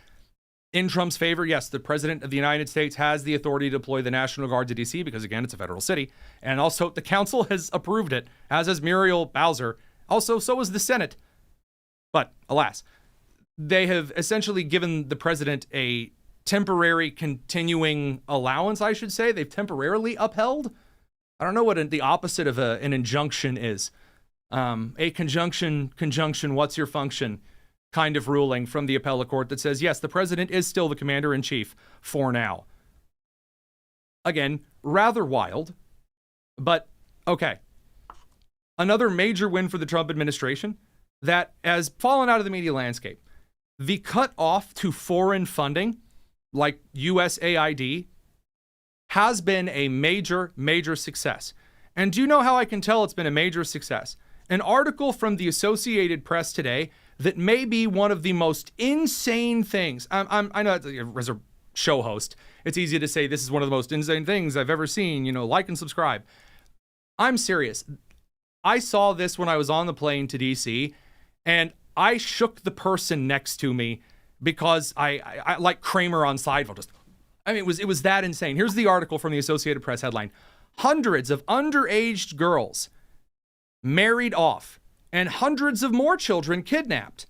in Trump's favor, yes, the president of the United States has the authority to deploy the National Guard to D.C. because, again, it's a federal city. And also, the council has approved it, as has Muriel Bowser. Also, so has the Senate. But, alas, they have essentially given the president a temporary continuing allowance, I should say. They've temporarily upheld. I don't know what the opposite of an injunction is. A conjunction, what's your function? Kind of ruling from the appellate court that says, yes, the president is still the commander-in-chief for now. Again, rather wild, but okay. Another major win for the Trump administration that has fallen out of the media landscape. The cut off to foreign funding, like USAID, has been a major, major success. And do you know how I can tell it's been a major success? An article from the Associated Press today that may be one of the most insane things. I know as a show host, it's easy to say this is one of the most insane things I've ever seen, like and subscribe. I'm serious. I saw this when I was on the plane to DC, and I shook the person next to me because I like Kramer on Seinfeld. It was that insane. Here's the article from the Associated Press headline. Hundreds of underage girls married off and hundreds of more children kidnapped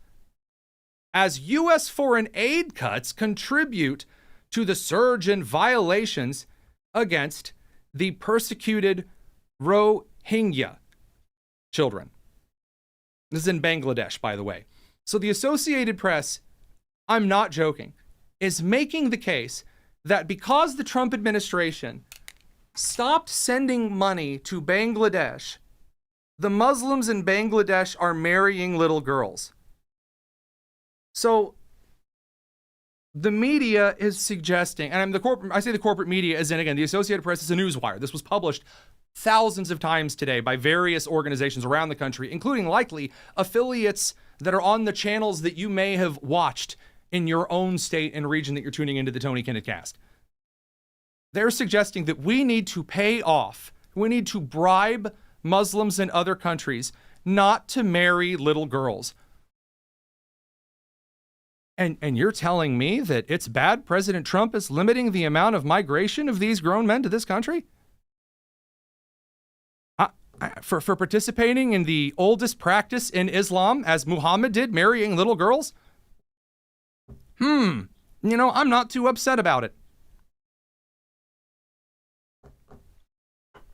as U.S. foreign aid cuts contribute to the surge in violations against the persecuted Rohingya children. This is in Bangladesh, by the way. So the Associated Press, I'm not joking, is making the case that because the Trump administration stopped sending money to Bangladesh, the Muslims in Bangladesh are marrying little girls. So the media is suggesting, and I say the corporate media as in, again, the Associated Press is a newswire. This was published thousands of times today by various organizations around the country, including likely affiliates that are on the channels that you may have watched in your own state and region that you're tuning into the Tony Kinnett Cast. They're suggesting that we need to pay off, we need to bribe Muslims in other countries not to marry little girls. And you're telling me that it's bad President Trump is limiting the amount of migration of these grown men to this country? For participating in the oldest practice in Islam, as Muhammad did, marrying little girls? I'm not too upset about it.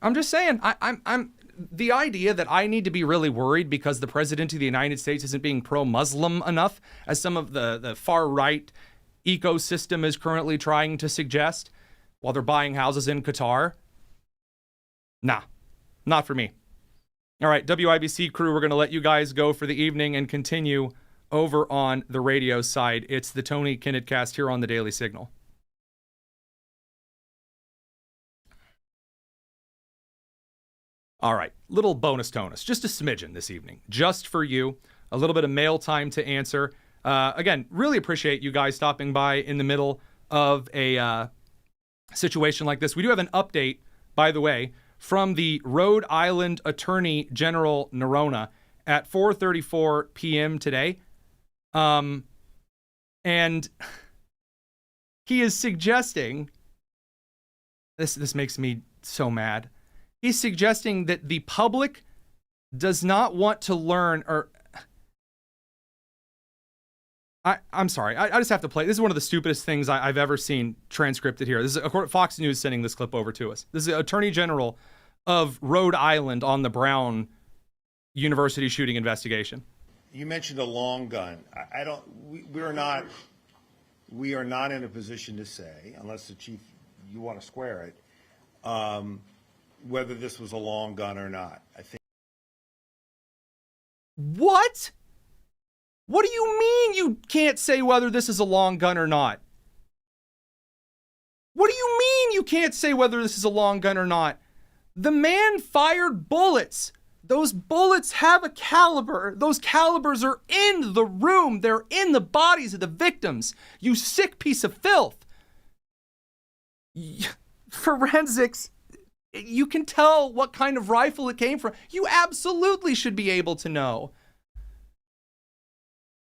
I'm just saying, I'm the idea that I need to be really worried because the president of the United States isn't being pro-Muslim enough, as some of the far-right ecosystem is currently trying to suggest, while they're buying houses in Qatar. Nah, not for me. All right, WIBC crew, we're going to let you guys go for the evening and continue over on the radio side. It's the Tony Kinnett Cast here on the Daily Signal. All right, little bonus tonus, just a smidgen this evening, just for you. A little bit of mail time to answer. Again, really appreciate you guys stopping by in the middle of a situation like this. We do have an update, by the way, from the Rhode Island Attorney General Nerona at 4:34 p.m. today. And he is suggesting, this makes me so mad. He's suggesting that the public does not want to learn, or I'm sorry, I just have to play. This is one of the stupidest things I've ever seen transcripted here. This is Fox News sending this clip over to us. This is the Attorney General of Rhode Island on the Brown University shooting investigation. You mentioned a long gun. We are not in a position to say, unless the chief, you want to square it, whether this was a long gun or not. I think. What? What do you mean you can't say whether this is a long gun or not? What do you mean you can't say whether this is a long gun or not? The man fired bullets. Those bullets have a caliber. Those calibers are in the room. They're in the bodies of the victims. You sick piece of filth. Forensics, you can tell what kind of rifle it came from. You absolutely should be able to know.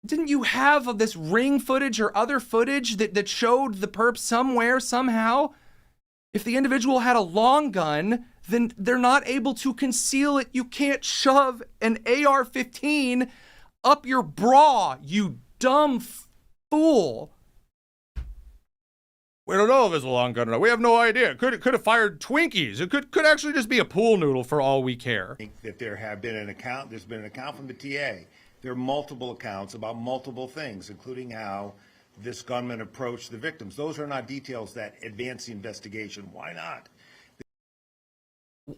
Didn't you have this ring footage or other footage that showed the perp somewhere, somehow? If the individual had a long gun, then they're not able to conceal it. You can't shove an AR-15 up your bra, you dumb fool. We don't know if it's a long gun or not. We have no idea. Could have fired Twinkies. It could actually just be a pool noodle for all we care. I think that there's been an account from the TA. There are multiple accounts about multiple things, including how this gunman approached the victims. Those are not details that advance the investigation. Why not?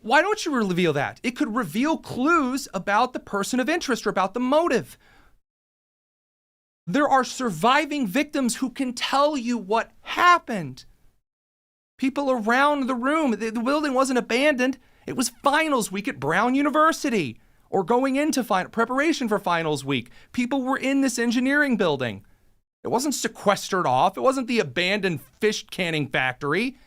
Why don't you reveal that? It could reveal clues about the person of interest or about the motive. There are surviving victims who can tell you what happened. People around the room. The building wasn't abandoned. It was finals week at Brown University, or going into preparation for finals week. People were in this engineering building. It wasn't sequestered off. It wasn't the abandoned fish canning factory.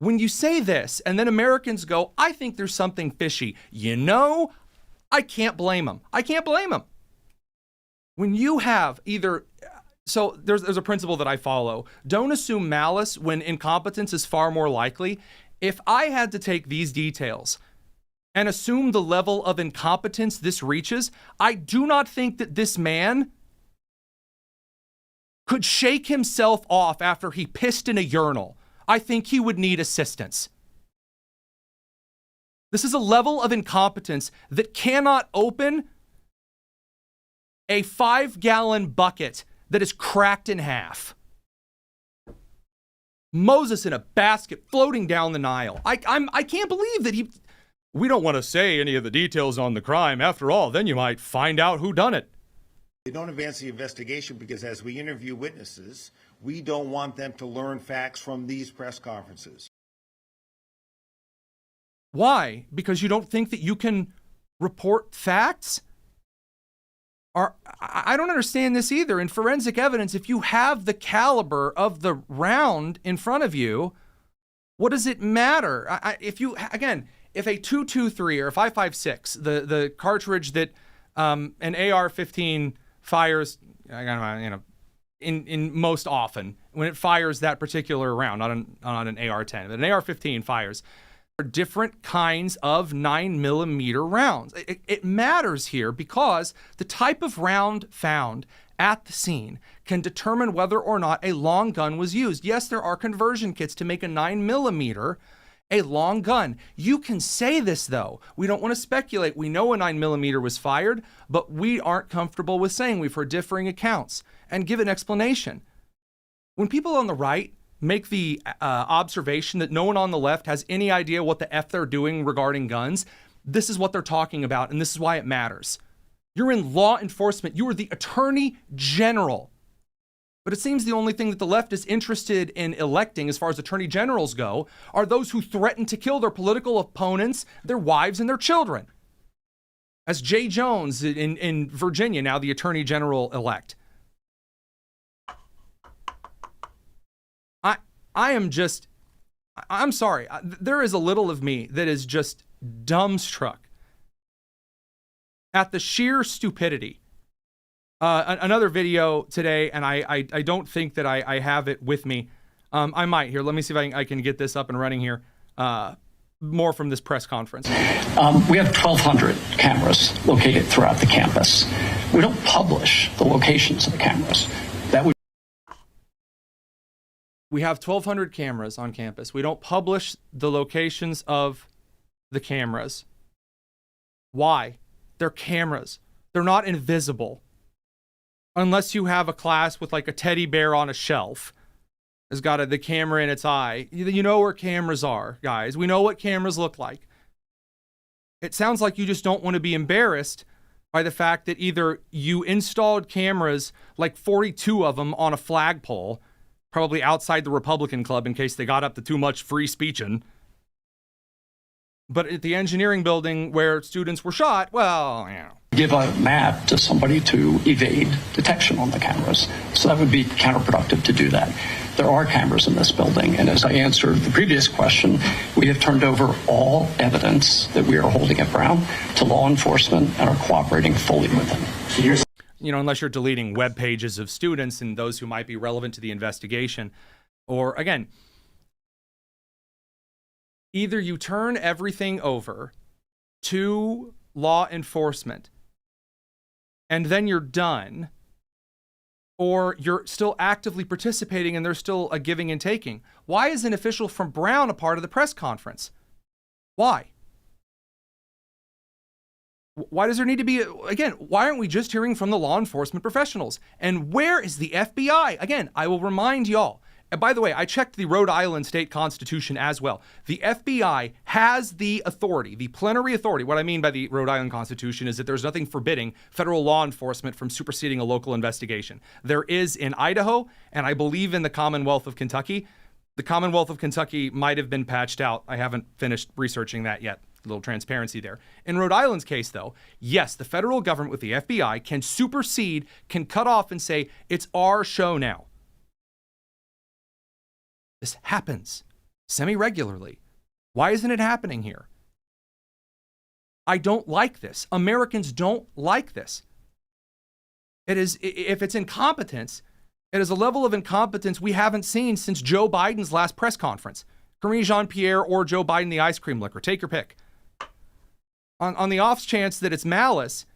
When you say this, and then Americans go, I think there's something fishy. I can't blame them. I can't blame them. When you have so there's a principle that I follow. Don't assume malice when incompetence is far more likely. If I had to take these details and assume the level of incompetence this reaches, I do not think that this man could shake himself off after he pissed in a urinal. I think he would need assistance. This is a level of incompetence that cannot open a 5-gallon bucket that is cracked in half. Moses in a basket floating down the Nile. I can't believe that we don't want to say any of the details on the crime. After all, then you might find out who done it. They don't advance the investigation because as we interview witnesses, we don't want them to learn facts from these press conferences. Why? Because you don't think that you can report facts? I don't understand this either. In forensic evidence, if you have the caliber of the round in front of you, what does it matter? If a 223 or a 556, the cartridge that an AR-15 fires, in most often when it fires that particular round, not an AR-10, but an AR-15 fires, are different kinds of 9mm rounds. It matters here because the type of round found at the scene can determine whether or not a long gun was used. Yes, there are conversion kits to make a 9mm a long gun. You can say this, though. We don't want to speculate. We know a 9mm was fired, but we aren't comfortable with saying. We've heard differing accounts and give an explanation. When people on the right make the observation that no one on the left has any idea what the F they're doing regarding guns, this is what they're talking about, and this is why it matters. You're in law enforcement. You are the attorney general. But it seems the only thing that the left is interested in electing as far as attorney generals go are those who threaten to kill their political opponents, their wives, and their children. As Jay Jones in Virginia, now the attorney general elect. I'm sorry. There is a little of me that is just dumbstruck at the sheer stupidity. Another video today, and I don't think that I have it with me. I might here. Let me see if I can get this up and running here. More from this press conference. We have 1,200 cameras located throughout the campus. We don't publish the locations of the cameras. We have 1,200 cameras on campus. We don't publish the locations of the cameras. Why? They're cameras. They're not invisible. Unless you have a class with like a teddy bear on a shelf has got the camera in its eye. You know where cameras are, guys. We know what cameras look like. It sounds like you just don't want to be embarrassed by the fact that either you installed cameras, like 42 of them on a flagpole, probably outside the Republican Club in case they got up to too much free speeching. But at the engineering building where students were shot, well, you know. Give a map to somebody to evade detection on the cameras. So that would be counterproductive to do that. There are cameras in this building, and as I answered the previous question, we have turned over all evidence that we are holding at Brown to law enforcement and are cooperating fully with them. Unless you're deleting web pages of students and those who might be relevant to the investigation. Or, again, either you turn everything over to law enforcement and then you're done, or you're still actively participating and there's still a giving and taking. Why is an official from Brown a part of the press conference? Why? Why does there need to be, again, why aren't we just hearing from the law enforcement professionals? And where is the FBI? Again, I will remind y'all. And by the way, I checked the Rhode Island state constitution as well. The FBI has the authority, the plenary authority. What I mean by the Rhode Island constitution is that there's nothing forbidding federal law enforcement from superseding a local investigation. There is in Idaho, and I believe in the Commonwealth of Kentucky. The Commonwealth of Kentucky might have been patched out. I haven't finished researching that yet. A little transparency there. In Rhode Island's case, though, yes, the federal government with the FBI can supersede, can cut off and say, it's our show now. This happens semi-regularly. Why isn't it happening here? I don't like this. Americans don't like this. It is, if it's incompetence, it is a level of incompetence we haven't seen since Joe Biden's last press conference. Karine Jean-Pierre or Joe Biden, the ice cream licker. Take your pick. On the off chance that it's malice,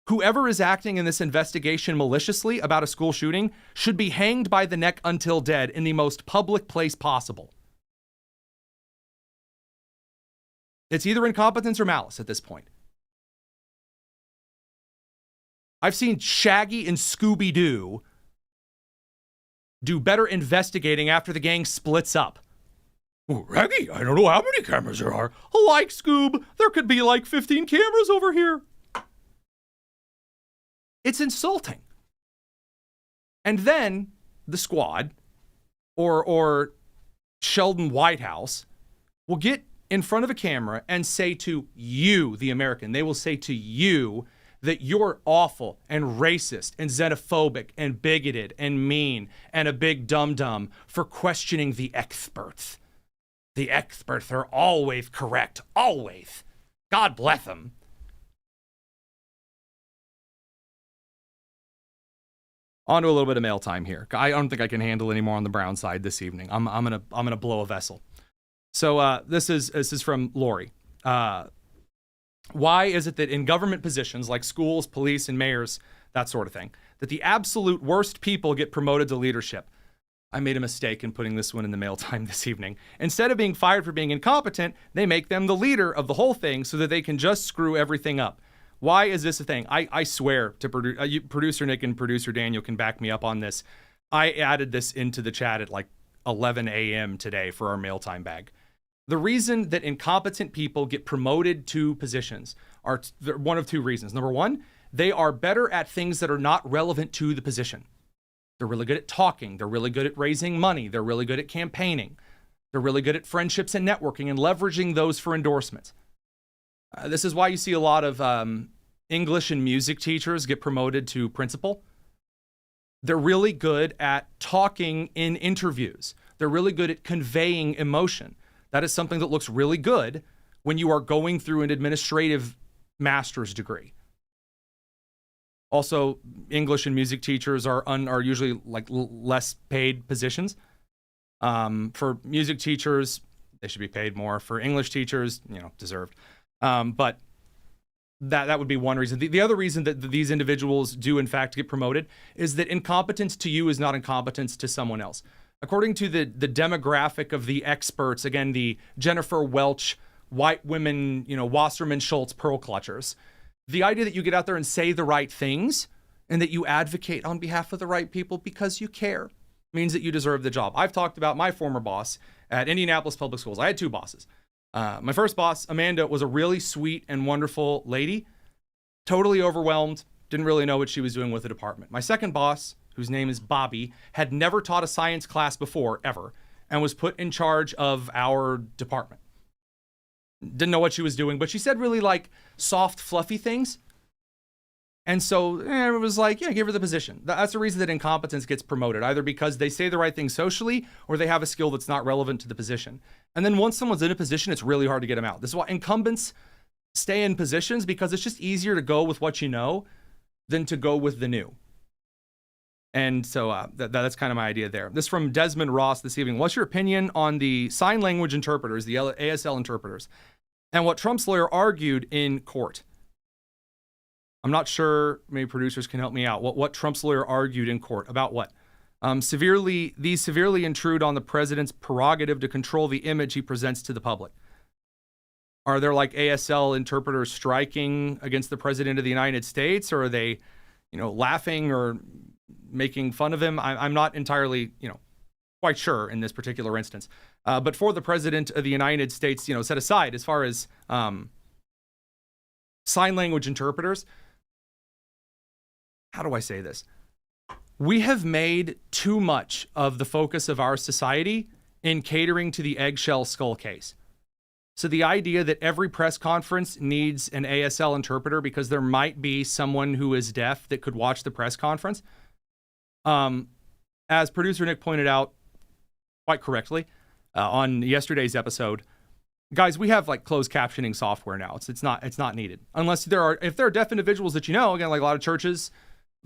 whoever is acting in this investigation maliciously about a school shooting should be hanged by the neck until dead in the most public place possible. It's either incompetence or malice at this point. I've seen Shaggy and Scooby-Doo do better investigating after the gang splits up. Oh, Raggy, I don't know how many cameras there are. Like Scoob, there could be like 15 cameras over here. It's insulting. And then the squad or Sheldon Whitehouse will get in front of a camera and say to you, the American, they will say to you that you're awful and racist and xenophobic and bigoted and mean and a big dum-dum for questioning the experts. The experts are always correct, always. God bless them. On to a little bit of mail time here. I don't think I can handle any more on the Brown side this evening. I'm gonna blow a vessel. So this is from Lori. Why is it that in government positions like schools, police, and mayors, that sort of thing, that the absolute worst people get promoted to leadership? I made a mistake in putting this one in the mail time this evening. Instead of being fired for being incompetent, they make them the leader of the whole thing so that they can just screw everything up. Why is this a thing? I swear to producer Nick and producer Daniel can back me up on this. I added this into the chat at like 11 a.m. today for our mail time bag. The reason that incompetent people get promoted to positions are one of two reasons. Number one, they are better at things that are not relevant to the position. They're really good at talking. They're really good at raising money. They're really good at campaigning. They're really good at friendships and networking and leveraging those for endorsements. This is why you see a lot of English and music teachers get promoted to principal. They're really good at talking in interviews. They're really good at conveying emotion. That is something that looks really good when you are going through an administrative master's degree. Also, English and music teachers are usually like less paid positions. For music teachers, they should be paid more. For English teachers, deserved. But that would be one reason. The other reason that these individuals do in fact get promoted is that incompetence to you is not incompetence to someone else. According to the demographic of the experts, again, the Jennifer Welch, white women, Wasserman Schultz pearl clutchers, the idea that you get out there and say the right things and that you advocate on behalf of the right people because you care means that you deserve the job. I've talked about my former boss at Indianapolis Public Schools. I had two bosses. My first boss, Amanda, was a really sweet and wonderful lady, totally overwhelmed, didn't really know what she was doing with the department. My second boss, whose name is Bobby, had never taught a science class before, ever, and was put in charge of our department. Didn't know what she was doing, but she said really like soft, fluffy things. And so it was like, yeah, give her the position. That's the reason that incompetence gets promoted, either because they say the right thing socially or they have a skill that's not relevant to the position. And then once someone's in a position, it's really hard to get them out. This is why incumbents stay in positions, because it's just easier to go with what you know than to go with the new. And so that's kind of my idea there. This from Desmond Ross this evening. What's your opinion on the sign language interpreters, the ASL interpreters, and what Trump's lawyer argued in court? I'm not sure, maybe producers can help me out. What Trump's lawyer argued in court about what? These severely intrude on the president's prerogative to control the image he presents to the public. Are there like ASL interpreters striking against the president of the United States, or are they, laughing or making fun of him? I'm not entirely, quite sure in this particular instance. But for the president of the United States, set aside as far as sign language interpreters, how do I say this? We have made too much of the focus of our society in catering to the eggshell skull case. So the idea that every press conference needs an ASL interpreter because there might be someone who is deaf that could watch the press conference. As producer Nick pointed out quite correctly on yesterday's episode, guys, we have like closed captioning software now. It's not needed unless if there are deaf individuals that again, like a lot of churches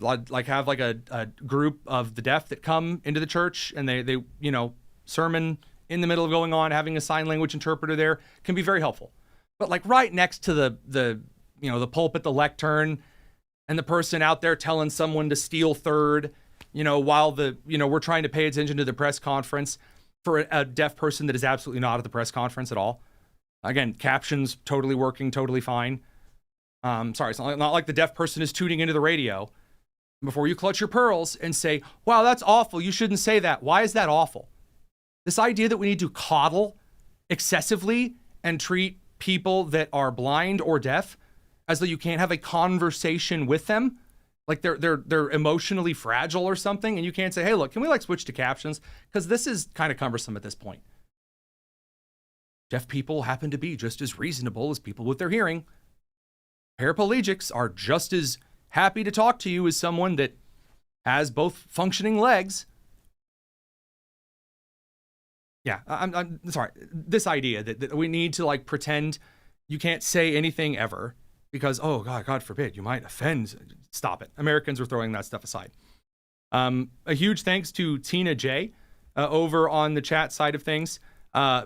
like have like a group of the deaf that come into the church and they sermon in the middle of going on, having a sign language interpreter there can be very helpful. But like right next to the pulpit, the lectern, and the person out there telling someone to steal third, while we're trying to pay attention to the press conference for a deaf person that is absolutely not at the press conference at all. Again, captions totally working, totally fine. Sorry, it's not like the deaf person is tuning into the radio. Before you clutch your pearls and say, wow, that's awful, you shouldn't say that. Why is that awful? This idea that we need to coddle excessively and treat people that are blind or deaf as though you can't have a conversation with them, like they're emotionally fragile or something, and you can't say, hey, look, can we switch to captions? Because this is kind of cumbersome at this point. Deaf people happen to be just as reasonable as people with their hearing. paraplegics are just as happy to talk to you as someone that has both functioning legs. Yeah, I'm sorry. This idea that we need to like pretend you can't say anything ever because, oh God forbid, you might offend. Stop it. Americans are throwing that stuff aside. A huge thanks to Tina J over on the chat side of things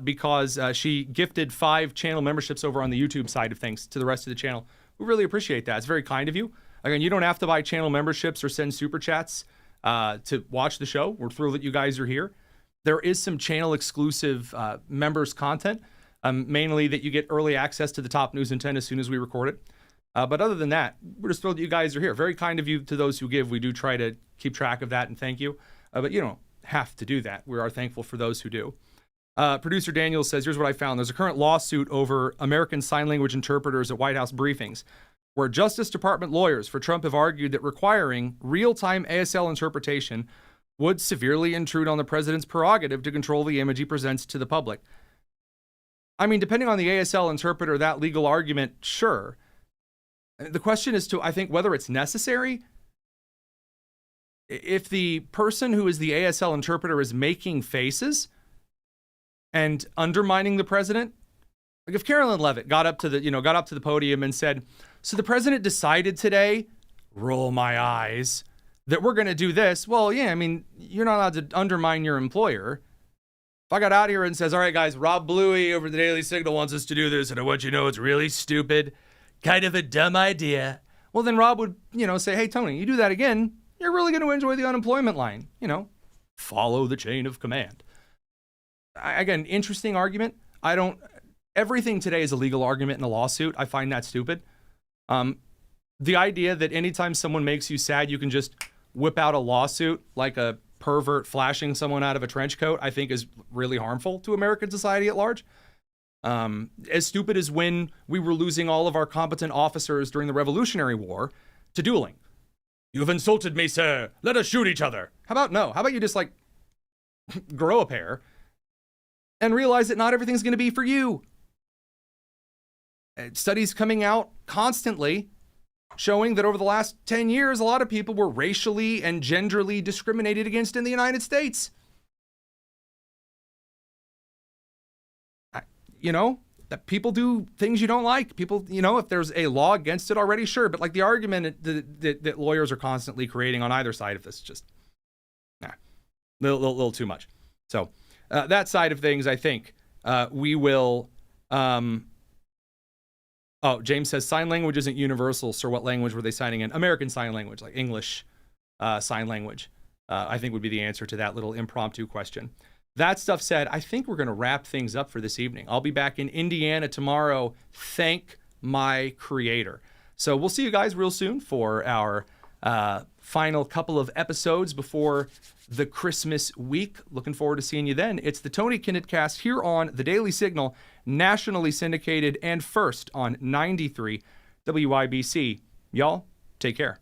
because she gifted 5 channel memberships over on the YouTube side of things to the rest of the channel. We really appreciate that. It's very kind of you. Again, you don't have to buy channel memberships or send super chats to watch the show. We're thrilled that you guys are here. There is some channel exclusive members content, mainly that you get early access to the top news and 10 as soon as we record it. But other than that, we're just thrilled that you guys are here. Very kind of you to those who give. We do try to keep track of that and thank you. But you don't have to do that. We are thankful for those who do. Producer Daniel says, here's what I found. There's a current lawsuit over American Sign Language interpreters at White House briefings, where Justice Department lawyers for Trump have argued that requiring real-time ASL interpretation would severely intrude on the president's prerogative to control the image he presents to the public. I mean, depending on the ASL interpreter, that legal argument, sure. The question is I think, whether it's necessary. If the person who is the ASL interpreter is making faces and undermining the president, like if Carolyn Leavitt got up to the podium and said, so the president decided today, roll my eyes, that we're going to do this. Well, yeah, I mean, you're not allowed to undermine your employer. If I got out here and says, all right, guys, Rob Bluey over the Daily Signal wants us to do this, and I want you to know it's really stupid, kind of a dumb idea. Well, then Rob would, say, hey, Tony, you do that again, you're really going to enjoy the unemployment line. Follow the chain of command. Again, interesting argument. Everything today is a legal argument in a lawsuit. I find that stupid. The idea that anytime someone makes you sad, you can just whip out a lawsuit like a pervert flashing someone out of a trench coat, I think is really harmful to American society at large. As stupid as when we were losing all of our competent officers during the Revolutionary War to dueling. You've insulted me, sir. Let us shoot each other. How about you just grow a pair and realize that not everything's going to be for you. Studies coming out constantly showing that over the last 10 years, a lot of people were racially and genderly discriminated against in the United States. That people do things you don't like. People, if there's a law against it already, sure. But the argument that lawyers are constantly creating on either side of this, just little too much. So that side of things, I think we will. James says sign language isn't universal. So what language were they signing in? American Sign Language, like English Sign Language, I think would be the answer to that little impromptu question. That stuff said, I think we're going to wrap things up for this evening. I'll be back in Indiana tomorrow. Thank my creator. So we'll see you guys real soon for our final couple of episodes before the Christmas week. Looking forward to seeing you then. It's the Tony Kinnett Cast here on the Daily Signal, nationally syndicated and first on 93 WIBC. Y'all, take care.